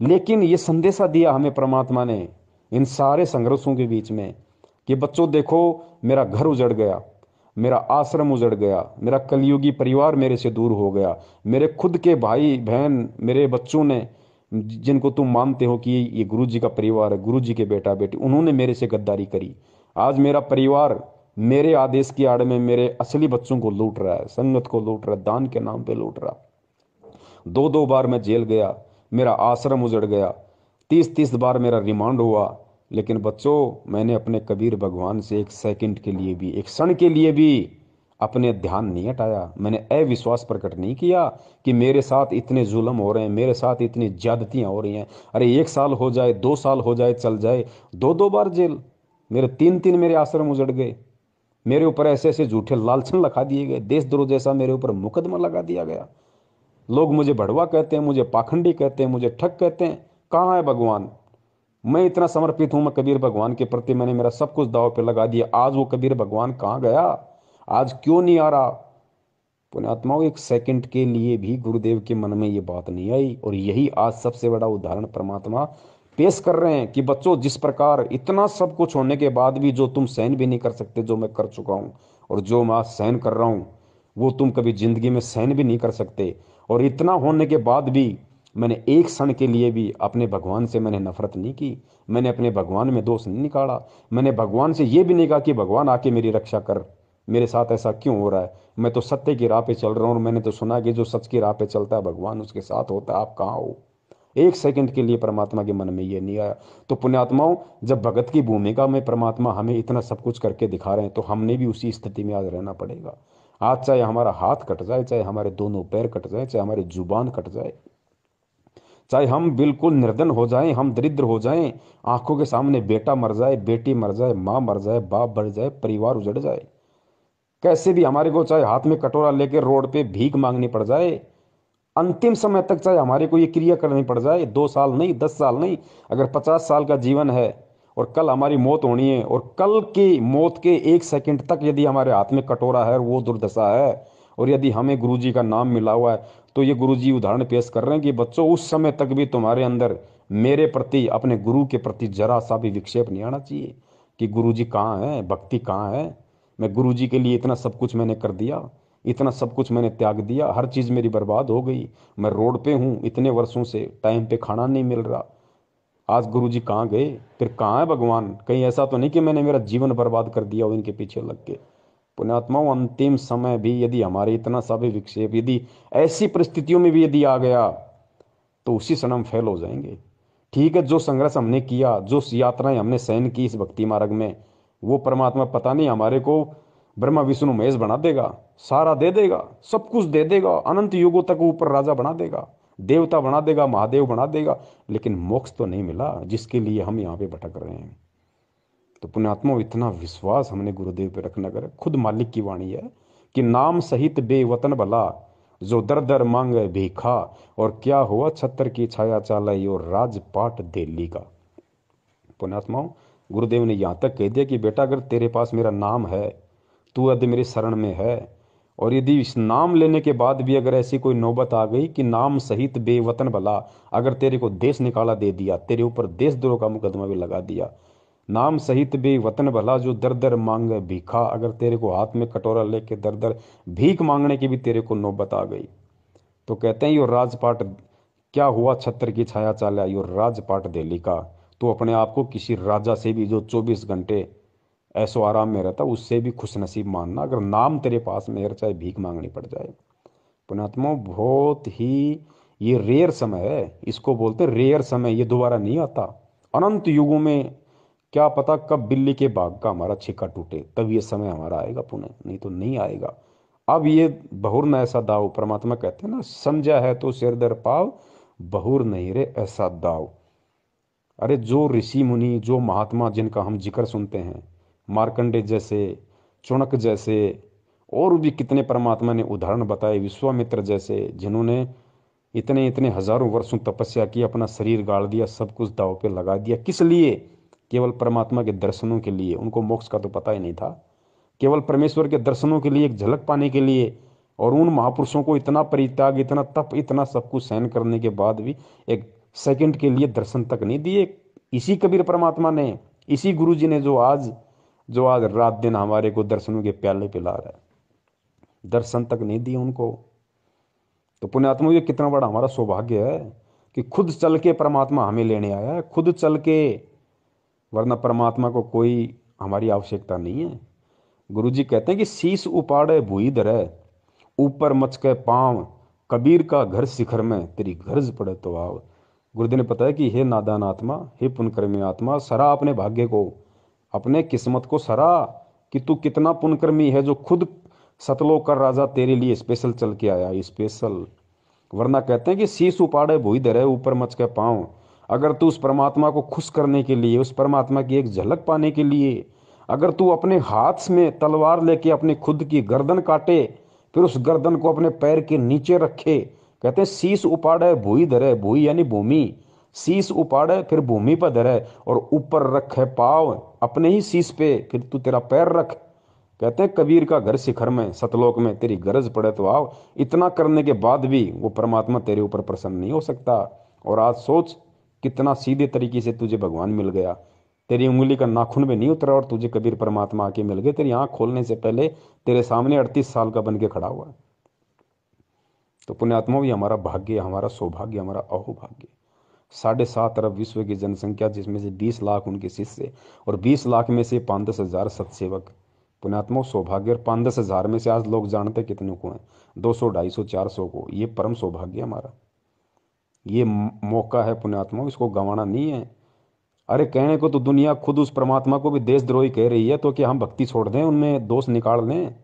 लेकिन ये संदेशा दिया हमें परमात्मा ने इन सारे संघर्षों के बीच में कि बच्चों देखो, मेरा घर उजड़ गया, मेरा आश्रम उजड़ गया, मेरा कलयुगी परिवार मेरे से दूर हो गया, मेरे खुद के भाई बहन, मेरे बच्चों ने, जिनको तुम मानते हो कि ये गुरु जी का परिवार है, गुरु जी के बेटा बेटी, उन्होंने मेरे से गद्दारी करी। आज मेरा परिवार मेरे आदेश की आड़ में मेरे असली बच्चों को लूट रहा है, संगत को लूट रहा है, दान के नाम पे लूट रहा। 2-2 बार मैं जेल गया, मेरा आश्रम उजड़ गया, 30-30 बार मेरा रिमांड हुआ। लेकिन बच्चों, मैंने अपने कबीर भगवान से एक सेकंड के लिए भी, एक क्षण के लिए भी अपने ध्यान नहीं हटाया। मैंने अविश्वास प्रकट नहीं किया कि मेरे साथ इतने जुल्म हो रहे हैं, मेरे साथ इतनी ज्यादतियां हो रही हैं। अरे 1 साल हो जाए, 2 साल हो जाए, चल जाए, 2-2 बार जेल, मेरे 3-3 मेरे आश्रम उजड़ गए, मेरे ऊपर ऐसे ऐसे झूठे लालछन लगा दिए गए, देशद्रोह जैसा मेरे ऊपर मुकदमा लगा दिया गया। लोग मुझे भड़वा कहते हैं, मुझे पाखंडी कहते हैं, मुझे ठग कहते हैं। कहाँ है भगवान? मैं इतना समर्पित हूं, मैं कबीर भगवान के प्रति मैंने मेरा सब कुछ दांव पे लगा दिया। आज वो कबीर भगवान कहाँ गया? आज क्यों नहीं आ रहा? पुण्यात्माओं, एक सेकंड के लिए भी गुरुदेव के मन में ये बात नहीं आई। और यही आज सबसे बड़ा उदाहरण परमात्मा पेश कर रहे हैं कि बच्चों, जिस प्रकार इतना सब कुछ होने के बाद भी जो तुम सहन भी नहीं कर सकते, जो मैं कर चुका हूं, और जो मैं आज सहन कर रहा हूं, वो तुम कभी जिंदगी में सहन भी नहीं कर सकते। और इतना होने के बाद भी मैंने एक क्षण के लिए भी अपने भगवान से मैंने नफरत नहीं की, मैंने अपने भगवान में दोष नहीं निकाला, मैंने भगवान से ये भी नहीं कहा कि भगवान आके मेरी रक्षा कर, मेरे साथ ऐसा क्यों हो रहा है? मैं तो सत्य की राह पे चल रहा हूँ, और मैंने तो सुना कि जो सच की राह पे चलता है भगवान उसके साथ होता है। आप कहाँ हो? एक सेकंड के लिए परमात्मा के मन में ये नहीं आया। तो पुण्यात्माओं, जब भगत की भूमिका में परमात्मा हमें इतना सब कुछ करके दिखा रहे हैं, तो हमने भी उसी स्थिति में आज रहना पड़ेगा। आज चाहे हमारा हाथ कट जाए, चाहे हमारे दोनों पैर कट जाए, चाहे हमारी जुबान कट जाए, चाहे हम बिल्कुल निर्धन हो जाएं, हम दरिद्र हो जाएं, आंखों के सामने बेटा मर जाए, बेटी मर जाए, माँ मर जाए, बाप मर जाए, परिवार उजड़ जाए, कैसे भी हमारे को चाहे हाथ में कटोरा लेकर रोड पे भीख मांगनी पड़ जाए, अंतिम समय तक चाहे हमारे को ये क्रिया करनी पड़ जाए, 2 साल नहीं, 10 साल नहीं, अगर 50 साल का जीवन है और कल हमारी मौत होनी है, और कल की मौत के 1 सेकंड तक यदि हमारे हाथ में कटोरा है और वो दुर्दशा है, और यदि हमें गुरुजी का नाम मिला हुआ है, तो ये गुरुजी उदाहरण पेश कर रहे हैं कि बच्चों, उस समय तक भी तुम्हारे अंदर मेरे प्रति, अपने गुरु के प्रति जरा सा भी विक्षेप नहीं आना चाहिए कि गुरुजी कहाँ है, भक्ति कहाँ है। मैं गुरुजी के लिए इतना सब कुछ मैंने कर दिया, इतना सब कुछ मैंने त्याग दिया, हर चीज़ मेरी बर्बाद हो गई, मैं रोड पे हूँ इतने वर्षों से, टाइम पे खाना नहीं मिल रहा, आज गुरुजी कहाँ गए? फिर कहाँ है भगवान? कहीं ऐसा तो नहीं कि मैंने मेरा जीवन बर्बाद कर दिया हो इनके पीछे लग के। पुण्यात्माओं, अंतिम समय भी यदि हमारे इतना सा भी विक्षेप, यदि ऐसी परिस्थितियों में भी यदि आ गया, तो उसी क्षण हम फेल हो जाएंगे। ठीक है, जो संघर्ष हमने किया, जो यात्राएं हमने सहन की इस भक्ति मार्ग में, वो परमात्मा पता नहीं हमारे को ब्रह्मा विष्णु महेश बना देगा, सारा दे देगा, सब कुछ दे देगा, अनंत युगों तक ऊपर राजा बना देगा, देवता बना देगा, महादेव बना देगा, लेकिन मोक्ष तो नहीं मिला जिसके लिए हम यहाँ पे भटक रहे हैं। तो पुण्यात्मा, इतना विश्वास हमने गुरुदेव पे रखना करे। खुद मालिक की वाणी है कि नाम सहित बेवतन भला, जो दर दर मांगे भीखा, और क्या हुआ छत्र की छाया चालाई, और राजपाट दिल्ली का। पुण्यात्माओं, गुरुदेव ने यहाँ तक कह दिया कि बेटा, अगर तेरे पास मेरा नाम है, तू यदि मेरे शरण में है, और यदि इस नाम लेने के बाद भी अगर ऐसी कोई नौबत आ गई कि नाम सहित बेवतन भला, अगर तेरे को देश निकाला दे दिया, तेरे ऊपर देशद्रोह का मुकदमा भी लगा दिया, नाम सहित बेवतन भला, जो दर दर मांगे भीखा, अगर तेरे को हाथ में कटोरा लेके दर दर भीख मांगने की भी तेरे को नौबत आ गई, तो कहते हैं यो राजपाट, क्या हुआ छत्र की छाया चाला, यो राजपाट दिल्ली का। तो अपने आप को किसी राजा से भी, जो 24 घंटे ऐसो आराम में रहता, उससे भी खुश नसीब मानना, अगर नाम तेरे पास में है, चाहे भीख मांगनी पड़ जाए। पुण्यात्मा, बहुत ही ये रेयर समय है, इसको बोलते रेयर समय, ये दोबारा नहीं आता। अनंत युगों में क्या पता कब बिल्ली के बाग का हमारा छिक्का टूटे, तब ये समय हमारा आएगा पुनः, नहीं तो नहीं आएगा। अब ये बहुर न ऐसा दाव, परमात्मा कहते हैं ना, समझा है तो सिर दर पाव, बहुर नहीं रे ऐसा दाव। अरे जो ऋषि मुनि, जो महात्मा जिनका हम जिक्र सुनते हैं, मार्कंडे जैसे, चुणक जैसे, और भी कितने परमात्मा ने उदाहरण बताए, विश्वामित्र जैसे, जिन्होंने इतने इतने हजारों वर्षों तपस्या की, अपना शरीर गाड़ दिया, सब कुछ दाव पे लगा दिया, किस लिए? केवल परमात्मा के दर्शनों के लिए। उनको मोक्ष का तो पता ही नहीं था, केवल परमेश्वर के दर्शनों के लिए, एक झलक पाने के लिए। और उन महापुरुषों को इतना परित्याग, इतना तप, इतना सब कुछ सहन करने के बाद भी एक सेकंड के लिए दर्शन तक नहीं दिए। इसी कबीर परमात्मा ने, इसी गुरु जी ने, जो आज रात दिन हमारे को दर्शनों के प्याले पिला रहा है, दर्शन तक नहीं दिए उनको। तो पुण्यात्मा, ये कितना बड़ा हमारा सौभाग्य है कि खुद चल के परमात्मा हमें लेने आया है, खुद चल के, वरना परमात्मा को कोई हमारी आवश्यकता नहीं है। गुरुजी कहते हैं कि शीश उपाड़े भूई धरे, ऊपर मचके पांव, कबीर का घर शिखर में, तेरी गरज पड़े तो आओ। गुरुदेव ने बताया कि हे नादान आत्मा, हे पुण्यकर्मी आत्मा, सरा अपने भाग्य को, अपने किस्मत को सरा कि तू कितना पुण्यकर्मी है, जो खुद सतलोक का राजा तेरे लिए स्पेशल चल के आया, स्पेशल। वरना कहते हैं कि शीश उपाड़े भूई धरे, ऊपर मचके पांव। अगर तू उस परमात्मा को खुश करने के लिए, उस परमात्मा की एक झलक पाने के लिए, अगर तू अपने हाथ में तलवार लेके अपने खुद की गर्दन काटे, फिर उस गर्दन को अपने पैर के नीचे रखे, कहते हैं शीश उपाड़े भूई धरे, भूई यानी भूमि, शीश उपाड़े फिर भूमि पर धरे, और ऊपर रखे पाव अपने ही शीश पे, फिर तू तेरा पैर रख। कहते हैं कबीर का घर शिखर में, सतलोक में, तेरी गरज पड़े तो आओ। इतना करने के बाद भी वो परमात्मा तेरे ऊपर प्रसन्न नहीं हो सकता। और आज सोच, कितना सीधे तरीके से तुझे भगवान मिल गया, तेरी उंगली का नाखून में नहीं उतरा और तुझे कबीर परमात्मा आके मिल गए, तेरी आंख खोलने से पहले तेरे सामने 38 साल का बन के खड़ा हुआ। तो पुण्यात्मा, भी हमारा भाग्य, हमारा सौभाग्य, हमारा अहोभाग्य। 7.5 अरब विश्व की जनसंख्या, जिसमें से 20 लाख उनके शिष्य, और 20 लाख में से 5-10 हजार सत्सेवक, पुण्यात्मा सौभाग्य, और 5-10 हज़ार में से आज लोग जानते कितने को हैं? 200, 250, 400 को। ये परम सौभाग्य हमारा, ये मौका है पुण्यात्मा, इसको गंवाना नहीं है। अरे कहने को तो दुनिया खुद उस परमात्मा को भी देशद्रोही कह रही है, तो क्या हम भक्ति छोड़ दें, उनमें दोष निकाल लें?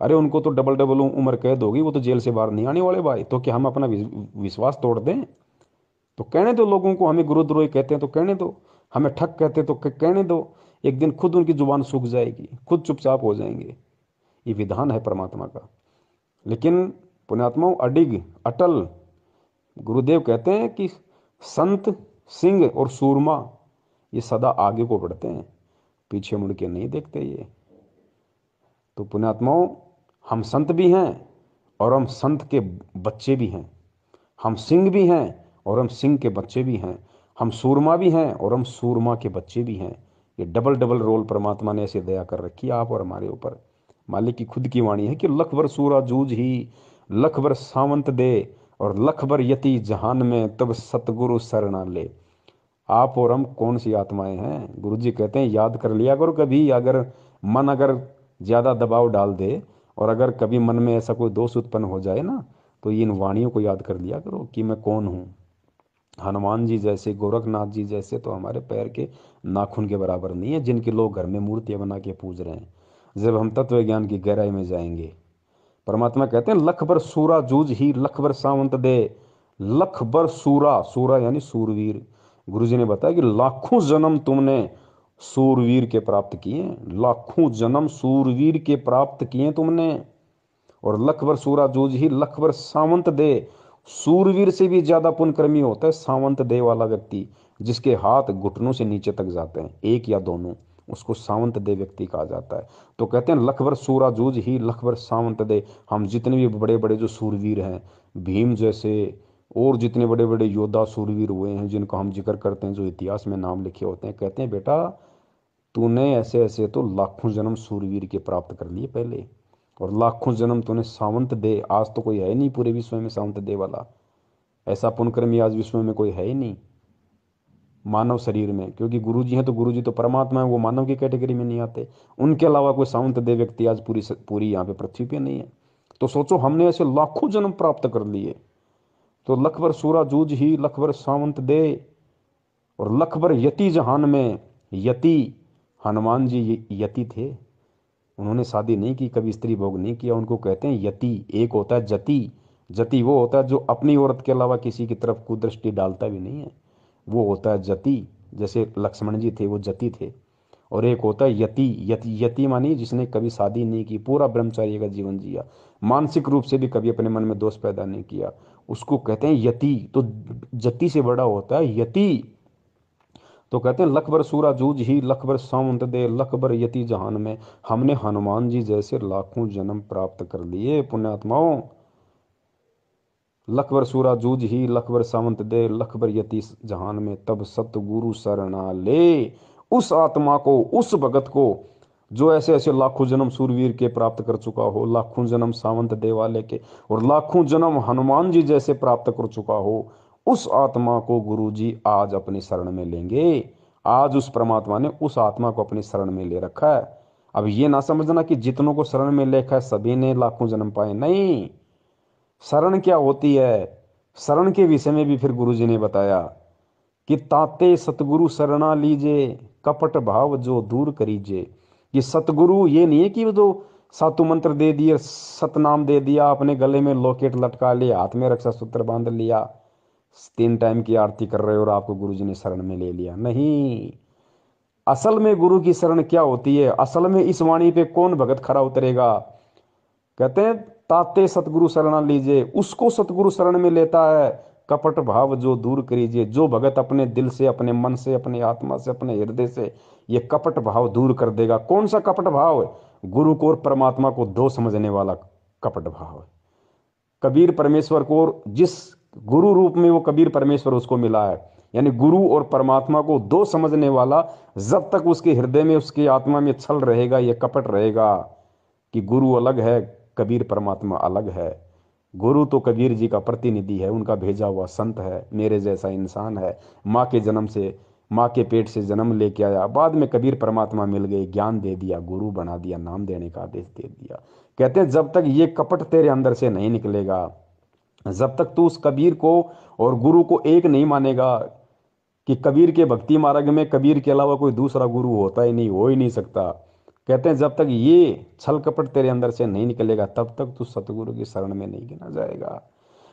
अरे उनको तो डबल डबल उम्र कैद होगी, वो तो जेल से बाहर नहीं आने वाले भाई। तो क्या हम अपना विश्वास तोड़ दें? तो कहने दो लोगों को, हमें गुरुद्रोही कहते हैं तो कहने दो, हमें ठग कहते हैं तो कहने दो। एक दिन खुद उनकी जुबान सूख जाएगी, खुद चुपचाप हो जाएंगे। ये विधान है परमात्मा का। लेकिन पुण्यात्माओं, अडिग अटल गुरुदेव कहते हैं कि संत, सिंह और सूरमा ये सदा आगे को बढ़ते हैं, पीछे मुड़ के नहीं देखते ये। तो पुण्यात्माओं, हम संत भी हैं और हम संत के बच्चे भी हैं, हम सिंह भी हैं और हम सिंह के बच्चे भी हैं, हम सूरमा भी हैं और हम सूरमा के बच्चे भी हैं। ये डबल डबल रोल परमात्मा ने ऐसे दया कर रखी है आप और हमारे ऊपर। मालिक की खुद की वाणी है कि लख भर सूरा जूझ ही, लख भर सावंत दे, और लख भर यति जहान में, तब सतगुरु शरणा ले। आप और हम कौन सी आत्माएं हैं? गुरु जी कहते हैं याद कर लिया करो कभी, अगर मन अगर ज़्यादा दबाव डाल दे और अगर कभी मन में ऐसा कोई दोष उत्पन्न हो जाए ना, तो इन वाणियों को याद कर लिया करो कि मैं कौन हूँ। हनुमान जी जैसे, गोरखनाथ जी जैसे तो हमारे पैर के नाखून के बराबर नहीं है, जिनके लोग घर में मूर्तियाँ बना के पूज रहे हैं। जब हम तत्व ज्ञान की गहराई में जाएंगे, परमात्मा कहते हैं लख भर सूरा जूझ ही, लख भर सावंत दे। लख भर सूरा, सूरा यानी सूरवीर। गुरु जी ने बताया कि लाखों जन्म तुमने सूरवीर के प्राप्त किए, लाखों जन्म सूरवीर के प्राप्त किए तुमने। और लख भर सूरा जूझ ही, लख भर सावंत दे। सूरवीर से भी ज्यादा पुण्यकर्मी होता है सावंत दे वाला व्यक्ति, जिसके हाथ घुटनों से नीचे तक जाते हैं, एक या दोनों, उसको सावंत दे व्यक्ति कहा जाता है। तो कहते हैं लख भर सूरा जूझ ही, लख भर सावंत दे। हम जितने भी बड़े बड़े जो सूरवीर हैं, भीम जैसे और जितने बड़े बड़े योद्धा सूरवीर हुए हैं, जिनका हम जिक्र करते हैं, जो इतिहास में नाम लिखे होते हैं, कहते हैं बेटा तूने ऐसे ऐसे तो लाखों जन्म सूरवीर के प्राप्त कर लिए पहले, और लाखों जन्म तूने सावंत दे। आज तो कोई है नहीं पूरे विश्व में सावंत दे वाला, ऐसा पुण्यकर्मी आज विश्व में कोई है ही नहीं मानव शरीर में। क्योंकि गुरुजी हैं तो गुरुजी तो परमात्मा है, वो मानव की कैटेगरी में नहीं आते। उनके अलावा कोई सावंत दे व्यक्ति आज पूरी यहाँ पे पृथ्वी पे नहीं है। तो सोचो हमने ऐसे लाखों जन्म प्राप्त कर लिए। तो लख भर सूरा जूझ ही, लख भर सावंत दे, और लख भर यति जहान में। यति, हनुमान जी यति थे, उन्होंने शादी नहीं की, कभी स्त्री भोग नहीं किया, उनको कहते हैं यति। एक होता है जति, जति वो होता है जो अपनी औरत के अलावा किसी की तरफ कुदृष्टि डालता भी नहीं है, वो होता है जति। जैसे लक्ष्मण जी थे, वो जति थे। और एक होता है यति, यति मानी जिसने कभी शादी नहीं की, पूरा ब्रह्मचार्य का जीवन जिया, मानसिक रूप से भी कभी अपने मन में दोष पैदा नहीं किया, उसको कहते हैं यति। तो जति से बड़ा होता है यति। तो कहते हैं लख भर सूरा जूझ ही, लख भर सावंत दे, लख भर यति जहान में। हमने हनुमान जी जैसे लाखों जन्म प्राप्त कर लिए पुण्यात्माओं। लख भर सूरा जूझ ही, लख भर सावंत दे, लख भर यति जहान में, तब सतगुरु शरणा ले। उस आत्मा को, उस भगत को जो ऐसे ऐसे लाखों जन्म सूरवीर के प्राप्त कर चुका हो, लाखों जन्म सावंत दे वाले के, और लाखों जन्म हनुमान जी जैसे प्राप्त कर चुका हो, उस आत्मा को गुरु जी आज अपनी शरण में लेंगे। आज उस परमात्मा ने उस आत्मा को अपनी शरण में ले रखा है। अब ये ना समझना कि जितनों को शरण में लेखा है सभी ने लाखों जन्म पाए, नहीं। शरण क्या होती है, शरण के विषय में भी फिर गुरु जी ने बताया कि ताते सतगुरु शरणा लीजे, कपट भाव जो दूर करीजे। ये सतगुरु ये नहीं है कि वो जो सातु मंत्र दे दिए, सतनाम दे दिया, अपने गले में लॉकेट लटका लिया, हाथ में रक्षा सूत्र बांध लिया, 3 टाइम की आरती कर रहे हो और आपको गुरु जी ने शरण में ले लिया, नहीं। असल में गुरु की शरण क्या होती है, असल में इस वाणी पे कौन भगत खरा उतरेगा? कहते हैं ताते सतगुरु शरणा लीजिए, उसको सतगुरु शरण में लेता है। कपट भाव जो दूर करीजिए, जो भगत अपने दिल से, अपने मन से, अपने आत्मा से, अपने हृदय से ये कपट भाव दूर कर देगा। कौन सा कपट भाव? गुरु को और परमात्मा को दो समझने वाला कपट भाव। कबीर परमेश्वर को, जिस गुरु रूप में वो कबीर परमेश्वर उसको मिला है, यानी गुरु और परमात्मा को दो समझने वाला, जब तक उसके हृदय में, उसकी आत्मा में छल रहेगा, ये कपट रहेगा कि गुरु अलग है, कबीर परमात्मा अलग है। गुरु तो कबीर जी का प्रतिनिधि है, उनका भेजा हुआ संत है, मेरे जैसा इंसान है, माँ के जन्म से माँ के पेट से जन्म लेके आया, बाद में कबीर परमात्मा मिल गए, ज्ञान दे दिया, गुरु बना दिया, नाम देने का आदेश दे दिया। कहते हैं जब तक ये कपट तेरे अंदर से नहीं निकलेगा, जब तक तू उस कबीर को और गुरु को एक नहीं मानेगा कि कबीर के भक्ति मार्ग में कबीर के अलावा कोई दूसरा गुरु होता ही नहीं, हो ही नहीं सकता। कहते हैं जब तक ये छल कपट तेरे अंदर से नहीं निकलेगा तब तक तू सतगुरु की शरण में नहीं गिना जाएगा।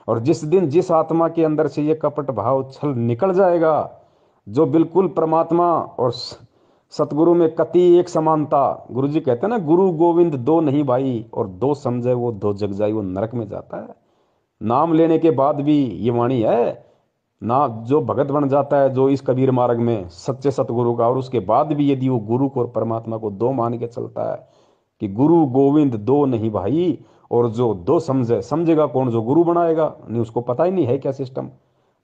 और जिस दिन जिस आत्मा के अंदर से ये कपट भाव छल निकल जाएगा, जो बिल्कुल परमात्मा और सतगुरु में कति एक समानता, गुरु जी कहते हैं ना, गुरु गोविंद दो नहीं भाई, और दो समझे वो दो जग जाई, वो नरक में जाता है। नाम लेने के बाद भी ये वाणी है ना, जो भगत बन जाता है जो इस कबीर मार्ग में सच्चे सतगुरु का, और उसके बाद भी यदि वो गुरु को और परमात्मा को दो मान के चलता है कि गुरु गोविंद दो नहीं भाई, और जो दो समझेगा कौन, जो गुरु बनाएगा नहीं, उसको पता ही नहीं है क्या सिस्टम।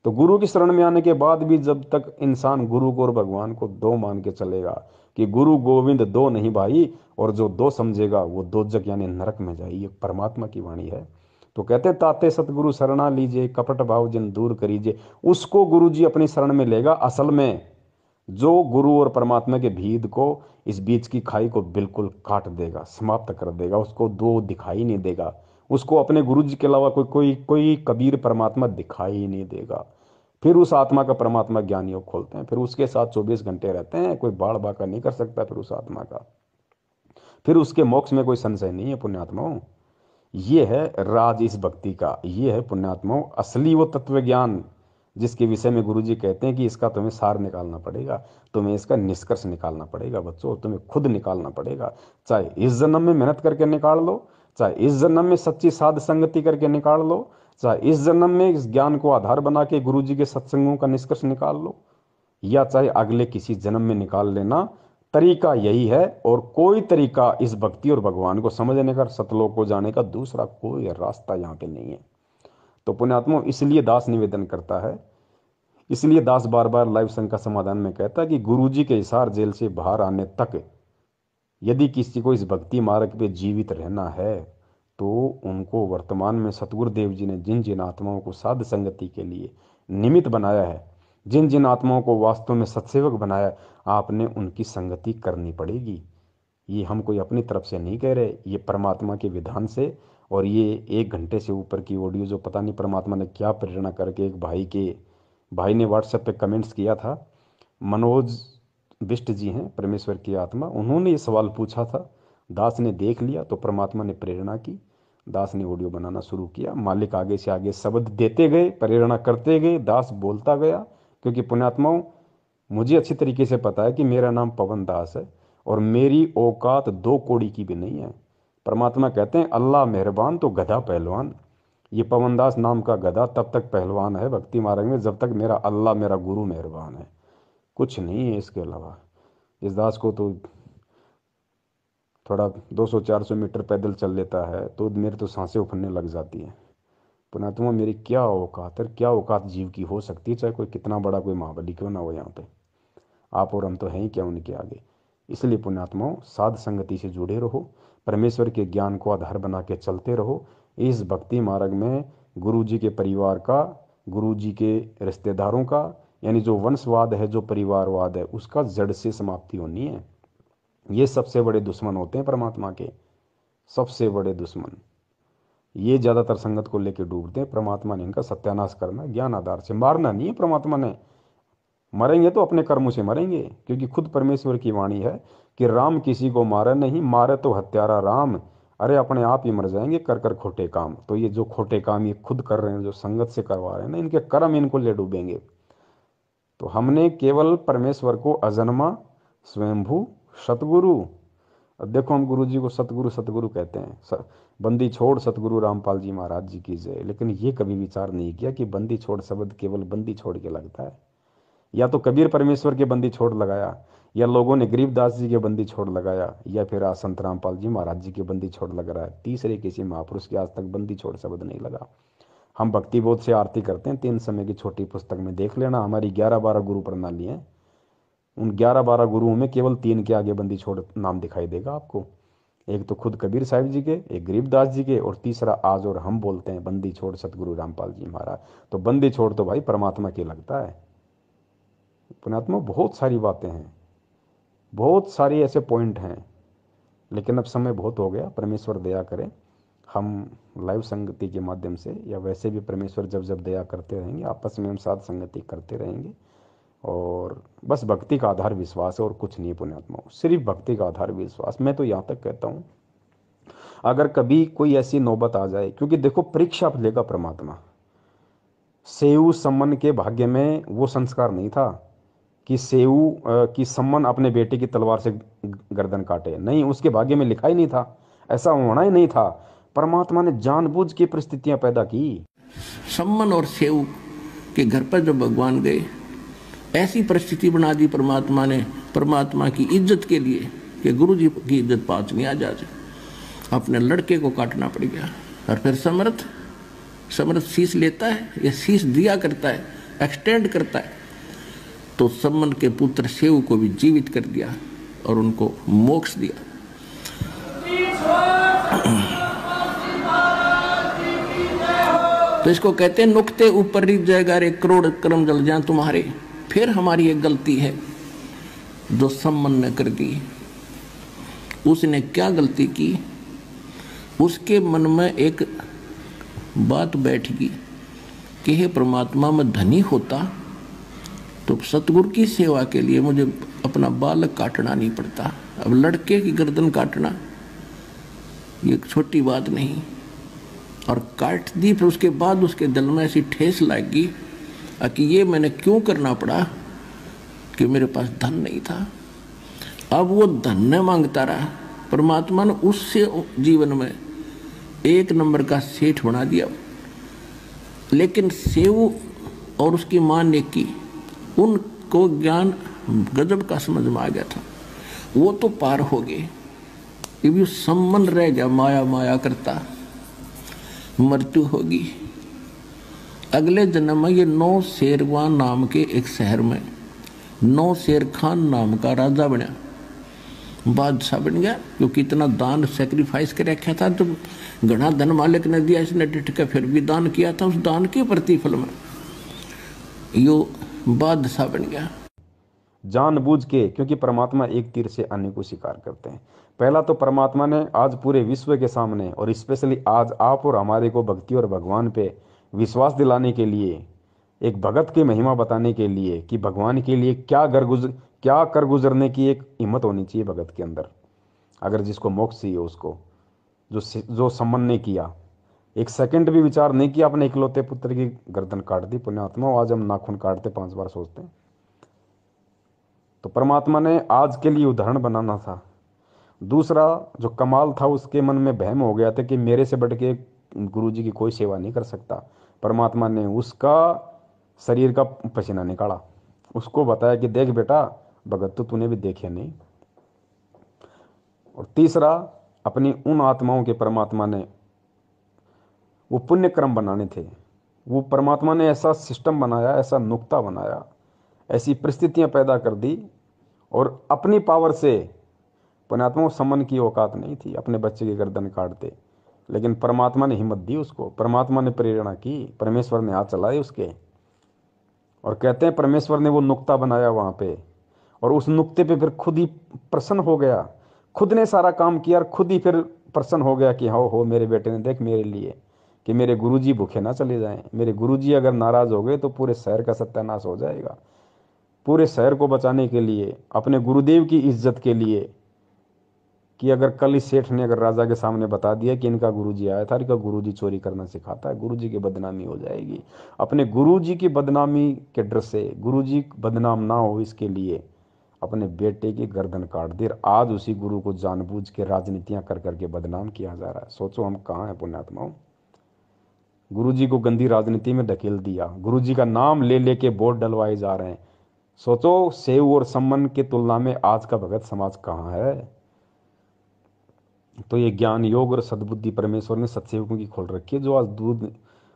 तो गुरु की शरण में आने के बाद भी जब तक इंसान गुरु को और भगवान को दो मान के चलेगा कि गुरु गोविंद दो नहीं भाई, और जो दो समझेगा वो दो जग यानी नरक में जाए, ये परमात्मा की वाणी है। तो कहते ताते सतगुरु शरणा लीजिए, कपट भाव जिन दूर करीजिए, उसको गुरु जी अपनी शरण में लेगा। असल में जो गुरु और परमात्मा के भेद को, इस बीच की खाई को बिल्कुल काट देगा, समाप्त कर देगा, उसको दो दिखाई नहीं देगा, उसको अपने गुरु जी के अलावा कोई कोई कोई कबीर परमात्मा दिखाई ही नहीं देगा। फिर उस आत्मा का परमात्मा ज्ञान योग खोलते हैं, फिर उसके साथ 24 घंटे रहते हैं, कोई बाढ़ बाका नहीं कर सकता फिर उस आत्मा का। फिर उसके मोक्ष में कोई संशय नहीं है पुण्यात्माओं। ये है राज इस भक्ति का, ये है पुण्यात्माओं असली वो तत्व ज्ञान जिसके विषय में गुरुजी कहते हैं कि इसका तुम्हें सार निकालना पड़ेगा, तुम्हें इसका निष्कर्ष निकालना पड़ेगा बच्चों, तुम्हें खुद निकालना पड़ेगा। चाहे इस जन्म में मेहनत करके निकाल लो, चाहे इस जन्म में सच्ची साध संगति करके निकाल लो, चाहे इस जन्म में इस ज्ञान को आधार बना के गुरुजी के सत्संगों का निष्कर्ष निकाल लो, या चाहे अगले किसी जन्म में निकाल लेना, तरीका यही है। और कोई तरीका इस भक्ति और भगवान को समझने का, सतलोक को जाने का दूसरा कोई रास्ता यहाँ पे नहीं है। तो पुण्यात्मा इसलिए दास निवेदन करता है, इसलिए दास बार बार लाइव संघ का समाधान में कहता है कि गुरुजी के हिसार जेल से बाहर आने तक यदि किसी को इस भक्ति मार्ग पे जीवित रहना है तो उनको वर्तमान में सतगुरुदेव जी ने जिन जिन आत्माओं को साध संगति के लिए निमित्त बनाया है, जिन जिन आत्माओं को वास्तव में सत्सेवक बनाया, आपने उनकी संगति करनी पड़ेगी। ये हम कोई अपनी तरफ से नहीं कह रहे, ये परमात्मा के विधान से। और ये 1 घंटे से ऊपर की ऑडियो जो पता नहीं परमात्मा ने क्या प्रेरणा करके, एक भाई ने व्हाट्सएप पे कमेंट्स किया था, मनोज बिष्ट जी हैं परमेश्वर की आत्मा, उन्होंने ये सवाल पूछा था, दास ने देख लिया तो परमात्मा ने प्रेरणा की, दास ने ऑडियो बनाना शुरू किया। मालिक आगे से आगे शब्द देते गए, प्रेरणा करते गए, दास बोलता गया। क्योंकि पुण्यात्माओं मुझे अच्छी तरीके से पता है कि मेरा नाम पवन दास है और मेरी औकात 2 कौड़ी की भी नहीं है। परमात्मा कहते हैं अल्लाह मेहरबान तो गधा पहलवान। ये पवन दास नाम का गधा तब तक पहलवान है भक्ति मार्ग में जब तक मेरा अल्लाह मेरा गुरु मेहरबान है, कुछ नहीं है इसके अलावा। इस दास को तो थोड़ा 200-400 मीटर पैदल चल लेता है तो मेरे तो सांसें उफरने लग जाती हैं। पुण्यात्मा मेरी क्या औकात है, क्या औकात जीव की हो सकती है, चाहे कोई कितना बड़ा कोई महाबली क्यों ना हो। यहाँ पे आप और हम तो हैं ही क्या उनके आगे। इसलिए पुण्यात्माओं साध संगति से जुड़े रहो, परमेश्वर के ज्ञान को आधार बना के चलते रहो। इस भक्ति मार्ग में गुरु जी के परिवार का, गुरु जी के रिश्तेदारों का, यानी जो वंशवाद है, जो परिवारवाद है, उसका जड़ से समाप्ति होनी है। ये सबसे बड़े दुश्मन होते हैं परमात्मा के, सबसे बड़े दुश्मन। ये ज़्यादातर संगत को लेकर डूबते हैं। परमात्मा ने इनका सत्यानाश करना, ज्ञान आधार से, मारना नहीं है। परमात्मा ने मरेंगे तो अपने कर्मों से मरेंगे, क्योंकि खुद परमेश्वर की वाणी है कि राम किसी को मारे नहीं, मारे तो हत्यारा राम। अरे अपने आप ही मर जाएंगे कर कर खोटे काम। तो ये जो खोटे काम ये खुद कर रहे हैं, जो संगत से करवा रहे हैं ना, इनके कर्म इनको ले डूबेंगे। तो हमने केवल परमेश्वर को अजन्मा स्वयंभू सतगुरु, अब देखो हम गुरु जी को सतगुरु सतगुरु कहते हैं, बंदी छोड़ सतगुरु रामपाल जी महाराज जी की जय। लेकिन ये कभी विचार नहीं किया कि बंदी छोड़ शब्द केवल बंदी छोड़ के लगता है, या तो कबीर परमेश्वर के बंदी छोड़ लगाया, या लोगों ने गरीबदास जी के बंदी छोड़ लगाया, या फिर आज संत रामपाल जी महाराज जी के बंदी छोड़ लग रहा है। तीसरे किसी महापुरुष के आज तक बंदी छोड़ शब्द नहीं लगा। हम भक्ति बोध से आरती करते हैं, 3 समय की छोटी पुस्तक में देख लेना, हमारी 11-12 गुरु प्रणाली है। उन 11-12 गुरुओं में केवल 3 के आगे बंदी छोड़ नाम दिखाई देगा आपको। एक तो खुद कबीर साहिब जी के, एक गरीबदास जी के, और तीसरा आज और हम बोलते हैं बंदी छोड़ सतगुरु रामपाल जी महाराज। तो बंदी छोड़ तो भाई परमात्मा के लगता है, पुण्यात्मा बहुत सारी बातें हैं, बहुत सारी ऐसे पॉइंट हैं, लेकिन अब समय बहुत हो गया। परमेश्वर दया करे, हम लाइव संगति के माध्यम से या वैसे भी परमेश्वर जब जब दया करते रहेंगे, आपस में हम साथ संगति करते रहेंगे। और बस भक्ति का आधार विश्वास है और कुछ नहीं पुण्यात्मा, सिर्फ भक्ति का आधार विश्वास। मैं तो यहाँ तक कहता हूँ, अगर कभी कोई ऐसी नौबत आ जाए, क्योंकि देखो परीक्षा लेगा परमात्मा। सेऊ सम्मन के भाग्य में वो संस्कार नहीं था कि सेऊ की सम्मन अपने बेटे की तलवार से गर्दन काटे, नहीं, उसके भाग्य में लिखा ही नहीं था, ऐसा होना ही नहीं था। परमात्मा ने जानबूझ के परिस्थितियां पैदा की। सम्मन और सेऊ के घर पर जब भगवान गए, ऐसी परिस्थिति बना दी परमात्मा ने, परमात्मा की इज्जत के लिए कि गुरु जी की इज्जत पाँच नहीं आ जाए, अपने लड़के को काटना पड़ गया। और फिर समर्थ शीश लेता है या शीश दिया करता है, एक्सटेंड करता है, तो सम्मन के पुत्र सेऊ को भी जीवित कर दिया और उनको मोक्ष दिया। तो इसको कहते हैं नुक्ते ऊपर रिझ जाएगा रे करोड़ कर्म जल जाए तुम्हारे। फिर हमारी एक गलती है जो सम्मन ने कर दी। उसने क्या गलती की? उसके मन में एक बात बैठ गई कि हे परमात्मा, मैं धनी होता तो सतगुरु की सेवा के लिए मुझे अपना बालक काटना नहीं पड़ता। अब लड़के की गर्दन काटना ये छोटी बात नहीं। और काट दी, फिर उसके बाद उसके दिल में ऐसी ठेस लगी कि ये मैंने क्यों करना पड़ा कि मेरे पास धन नहीं था। अब वो धन न मांगता रहा, परमात्मा ने उससे जीवन में एक नंबर का सेठ बना दिया। लेकिन सेऊ और उसकी मां ने की, उनको ज्ञान गजब का समझ में आ गया था, वो तो पार हो गए। ये सम्मन रह गया, माया माया करता, मृत्यु होगी। अगले जन्म में ये नौ शेरवान नाम के एक शहर में नौ शेर खान नाम का राजा बना, बादशाह बन गया, क्योंकि इतना दान सेक्रीफाइस कर रखा था। जब घना धन मालिक ने दिया, इसने डिट के फिर भी दान किया था, उस दान के प्रतिफल में यो बादशाह बन गया। जानबूझ के, क्योंकि परमात्मा एक तीर से अन्य को शिकार करते हैं। पहला तो परमात्मा ने आज पूरे विश्व के सामने और स्पेशली आज आप और हमारे को भक्ति और भगवान पे विश्वास दिलाने के लिए, एक भगत की महिमा बताने के लिए कि भगवान के लिए क्या कर गुजरने की एक हिम्मत होनी चाहिए भगत के अंदर। अगर जिसको मोक्ष चाहिए उसको, जो सम्मन ने किया, एक सेकंड भी विचार नहीं किया, अपने इकलौते पुत्र की गर्दन काट दी। पुण्यात्मा, आज हम नाखून काटते 5 बार सोचते हैं। तो परमात्मा ने आज के लिए उदाहरण बनाना था। दूसरा जो कमाल था, उसके मन में वहम हो गया था कि मेरे से बढ़ के गुरु जी की कोई सेवा नहीं कर सकता। परमात्मा ने उसका शरीर का पसीना निकाला, उसको बताया कि देख बेटा, भगत तो तूने भी देखे नहीं। और तीसरा, अपनी उन आत्माओं के परमात्मा ने वो पुण्य क्रम बनाने थे। वो परमात्मा ने ऐसा सिस्टम बनाया, ऐसा नुक्ता बनाया, ऐसी परिस्थितियां पैदा कर दी, और अपनी पावर से पुण्यात्मा को सम्मन की औकात नहीं थी, अपने बच्चे की गर्दन काटते, लेकिन परमात्मा ने हिम्मत दी उसको, परमात्मा ने प्रेरणा की, परमेश्वर ने हाथ चलाए उसके। और कहते हैं परमेश्वर ने वो नुक्ता बनाया वहां पे, और उस नुक्ते पे फिर खुद ही प्रसन्न हो गया, खुद ने सारा काम किया और खुद ही फिर प्रसन्न हो गया कि हाँ हो मेरे बेटे ने देख मेरे लिए कि मेरे गुरुजी भूखे ना चले जाएं। मेरे गुरुजी अगर नाराज हो गए तो पूरे शहर का सत्यानाश हो जाएगा। पूरे शहर को बचाने के लिए, अपने गुरुदेव की इज्जत के लिए, कि अगर कल इस सेठ ने अगर राजा के सामने बता दिया कि इनका गुरुजी आया था, इनका गुरुजी चोरी करना सिखाता है, गुरुजी की बदनामी हो जाएगी। अपने गुरुजी की बदनामी के डर से, गुरुजी बदनाम ना हो इसके लिए अपने बेटे की गर्दन काट दी। आज उसी गुरु को जानबूझ के राजनीतियां कर करके बदनाम किया जा रहा है। सोचो हम कहाँ हैं पुण्यात्माओं। गुरुजी को गंदी राजनीति में धकेल दिया, गुरुजी का नाम ले लेके वोट डलवाए जा रहे हैं। सोचो सेव और सम्मन की तुलना में आज का भगत समाज कहाँ है। तो ये ज्ञान योग और सद्बुद्धि परमेश्वर ने सत्सेवकों की खोल रखी है, जो आज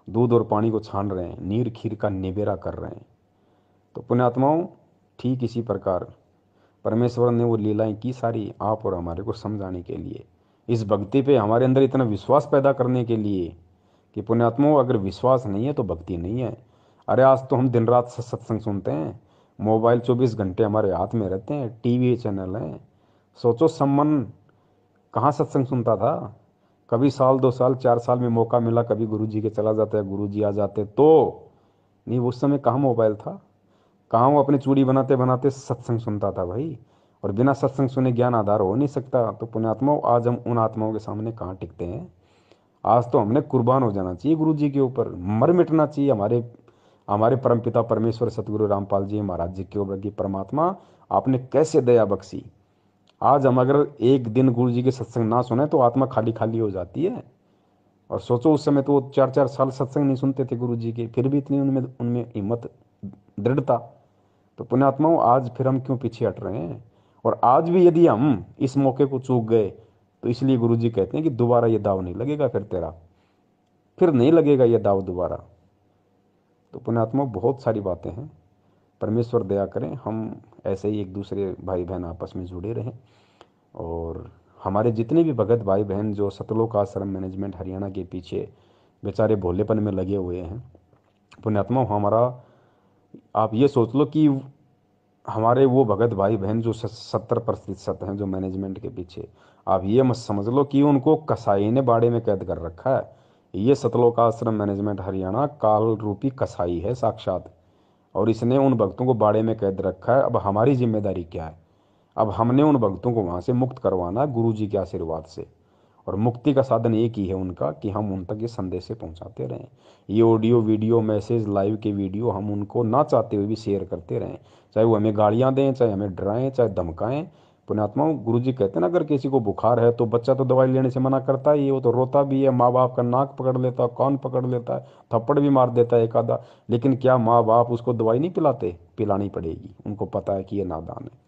दूध और पानी को छान रहे हैं, नीर खीर का निबेरा कर रहे हैं। तो पुण्यात्माओं, ठीक इसी प्रकार परमेश्वर ने वो लीलाएं की सारी आप और हमारे को समझाने के लिए, इस भक्ति पे हमारे अंदर इतना विश्वास पैदा करने के लिए कि पुण्यात्माओं, अगर विश्वास नहीं है तो भक्ति नहीं है। अरे आज तो हम दिन रात सत्संग सुनते हैं, मोबाइल 24 घंटे हमारे हाथ में रहते हैं, टीवी चैनल हैं। सोचो सम्मन कहाँ सत्संग सुनता था। कभी साल 2 साल 4 साल में मौका मिला, कभी गुरु जी के चला जाता है, गुरु जी आ जाते तो नहीं। उस समय कहाँ मोबाइल था, कहाँ वो अपनी चूड़ी बनाते बनाते सत्संग सुनता था भाई। और बिना सत्संग सुने ज्ञान आधार हो नहीं सकता। तो पुण्यात्माओं, आज हम उन आत्माओं के सामने कहाँ टिकते हैं। आज तो हमने कुर्बान हो जाना चाहिए गुरु जी के ऊपर, मर मिटना चाहिए हमारे हमारे परमपिता परमेश्वर सतगुरु रामपाल जी महाराज जी के ऊपर कि परमात्मा आपने कैसे दया बख्शी। आज हम अगर एक दिन गुरु जी के सत्संग ना सुने तो आत्मा खाली खाली हो जाती है। और सोचो उस समय तो वो 4 4 साल सत्संग नहीं सुनते थे गुरु जी के, फिर भी इतनी उनमें उनमें हिम्मत, दृढ़ता। तो पुण्यात्माओं, आज फिर हम क्यों पीछे हट रहे हैं। और आज भी यदि हम इस मौके को चूक गए तो इसलिए गुरु जी कहते हैं कि दोबारा ये दाव नहीं लगेगा, फिर तेरा फिर नहीं लगेगा ये दाव दोबारा। तो पुण्यात्मा, बहुत सारी बातें हैं। परमेश्वर दया करें हम ऐसे ही एक दूसरे भाई बहन आपस में जुड़े रहें। और हमारे जितने भी भगत भाई बहन जो सतलोक आश्रम मैनेजमेंट हरियाणा के पीछे बेचारे भोलेपन में लगे हुए हैं, पुण्यात्मा हमारा, आप ये सोच लो कि हमारे वो भगत भाई बहन जो 70% हैं जो मैनेजमेंट के पीछे, आप ये मत समझ लो कि उनको कसाई ने बाड़े में कैद कर रखा है। ये सतलोक आश्रम मैनेजमेंट हरियाणा काल रूपी कसाई है साक्षात। और इसने उन भक्तों को बाड़े में कैद रखा है। अब हमारी जिम्मेदारी क्या है। अब हमने उन भक्तों को वहां से मुक्त करवाना है गुरु जी के आशीर्वाद से। और मुक्ति का साधन एक ही है उनका कि हम उन तक ये संदेश पहुंचाते रहें। ये ऑडियो वीडियो मैसेज लाइव के वीडियो हम उनको ना चाहते हुए भी शेयर करते रहें। चाहे वो हमें गालियां दें, चाहे हमें डराएं, चाहे धमकाएं। पुण्यात्माओं, गुरु जी कहते हैं ना, अगर किसी को बुखार है तो बच्चा तो दवाई लेने से मना करता है, ये वो तो रोता भी है, माँ बाप का नाक पकड़ लेता है, कान पकड़ लेता है, थप्पड़ भी मार देता है एक आधा। लेकिन क्या माँ बाप उसको दवाई नहीं पिलाते। पिलानी पड़ेगी, उनको पता है कि ये नादान है।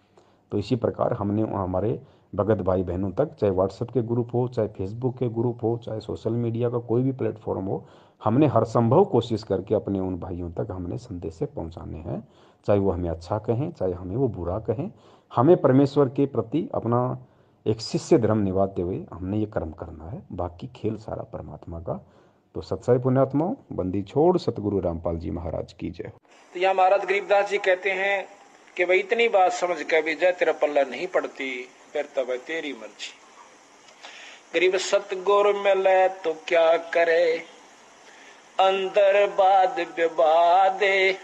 तो इसी प्रकार हमने हमारे भगत भाई बहनों तक, चाहे व्हाट्सएप के ग्रुप हो, चाहे फेसबुक के ग्रुप हो, चाहे सोशल मीडिया का कोई भी प्लेटफॉर्म हो, हमने हर संभव कोशिश करके अपने उन भाइयों तक हमने संदेश पहुंचाने हैं। चाहे वो हमें अच्छा कहें, चाहे हमें वो बुरा कहें। हमें परमेश्वर के प्रति अपना एक शिष्य धर्म निभाते हुए हमने ये कर्म करना है। बाकी खेल सारा परमात्मा का। तो सत्साई पुण्यात्माओं, बंदी छोड़ सतगुरु रामपाल जी महाराज की जय। तो यहाँ महाराज गरीबदास जी कहते हैं कि भाई इतनी बात समझ के भी जय तेरा पल्ला नहीं पड़ती, फिर तब है तेरी मर्जी। गरीब सतगुरु मिले तो क्या करे, अंदर बाद विवादे,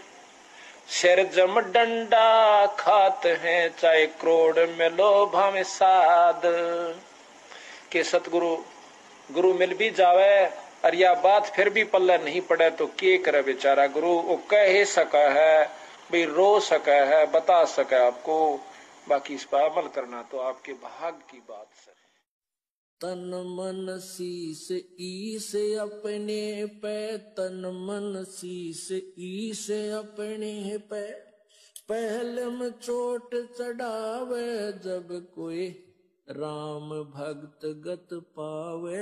सिर जम डंडा खात हैं, चाहे करोड़ मिलो भावे साध। के सतगुरु गुरु मिल भी जावे और या बात फिर भी पल्ले नहीं पड़े तो के करे बेचारा गुरु। वो कह ही सका है भाई, रो सका है, बता सका आपको, बाकी इस पर अमल करना तो आपके भाग की बात सर। तन मन शीस ईस अपने पे, तन मन शीस ईस अपने पे, पहले में चोट चढ़ावे जब कोई राम भक्त गत पावे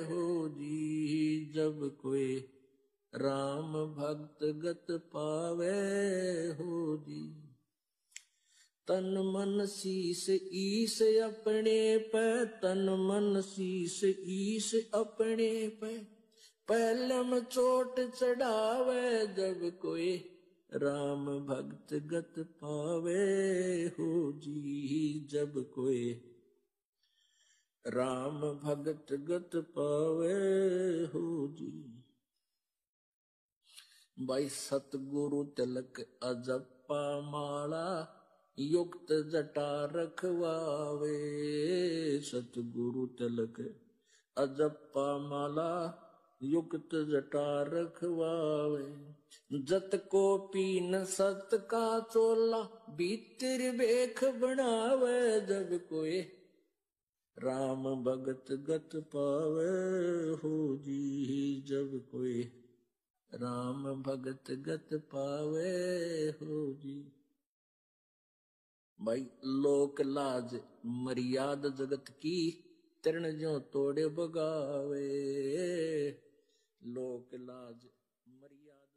हो जी। जब कोई राम भक्त गत पावे हो जी। तन मन शीस ईस अपने पे, तन मन शीस ईस अपने पे, पहलम चोट चढ़ावे जब कोई राम भक्त गत पावे हो जी। जब कोई राम भगत गत पावे हो जी। भाई सतगुरु तिलक अजप्पा माला, युक्त जटा रखवावे। सतगुरु तिलक अजप्पा माला, युक्त जटा रखवावे। जत को पीन सत का चोला, भीतर बेख बनावे जब कोई राम भगत गत पावे हो जी। जब कोई राम भगत गत पावे हो जी। भाई लोक लाज मर्याद जगत की, तृण जो तोड़े बगावे। लोक लाज मर्यादा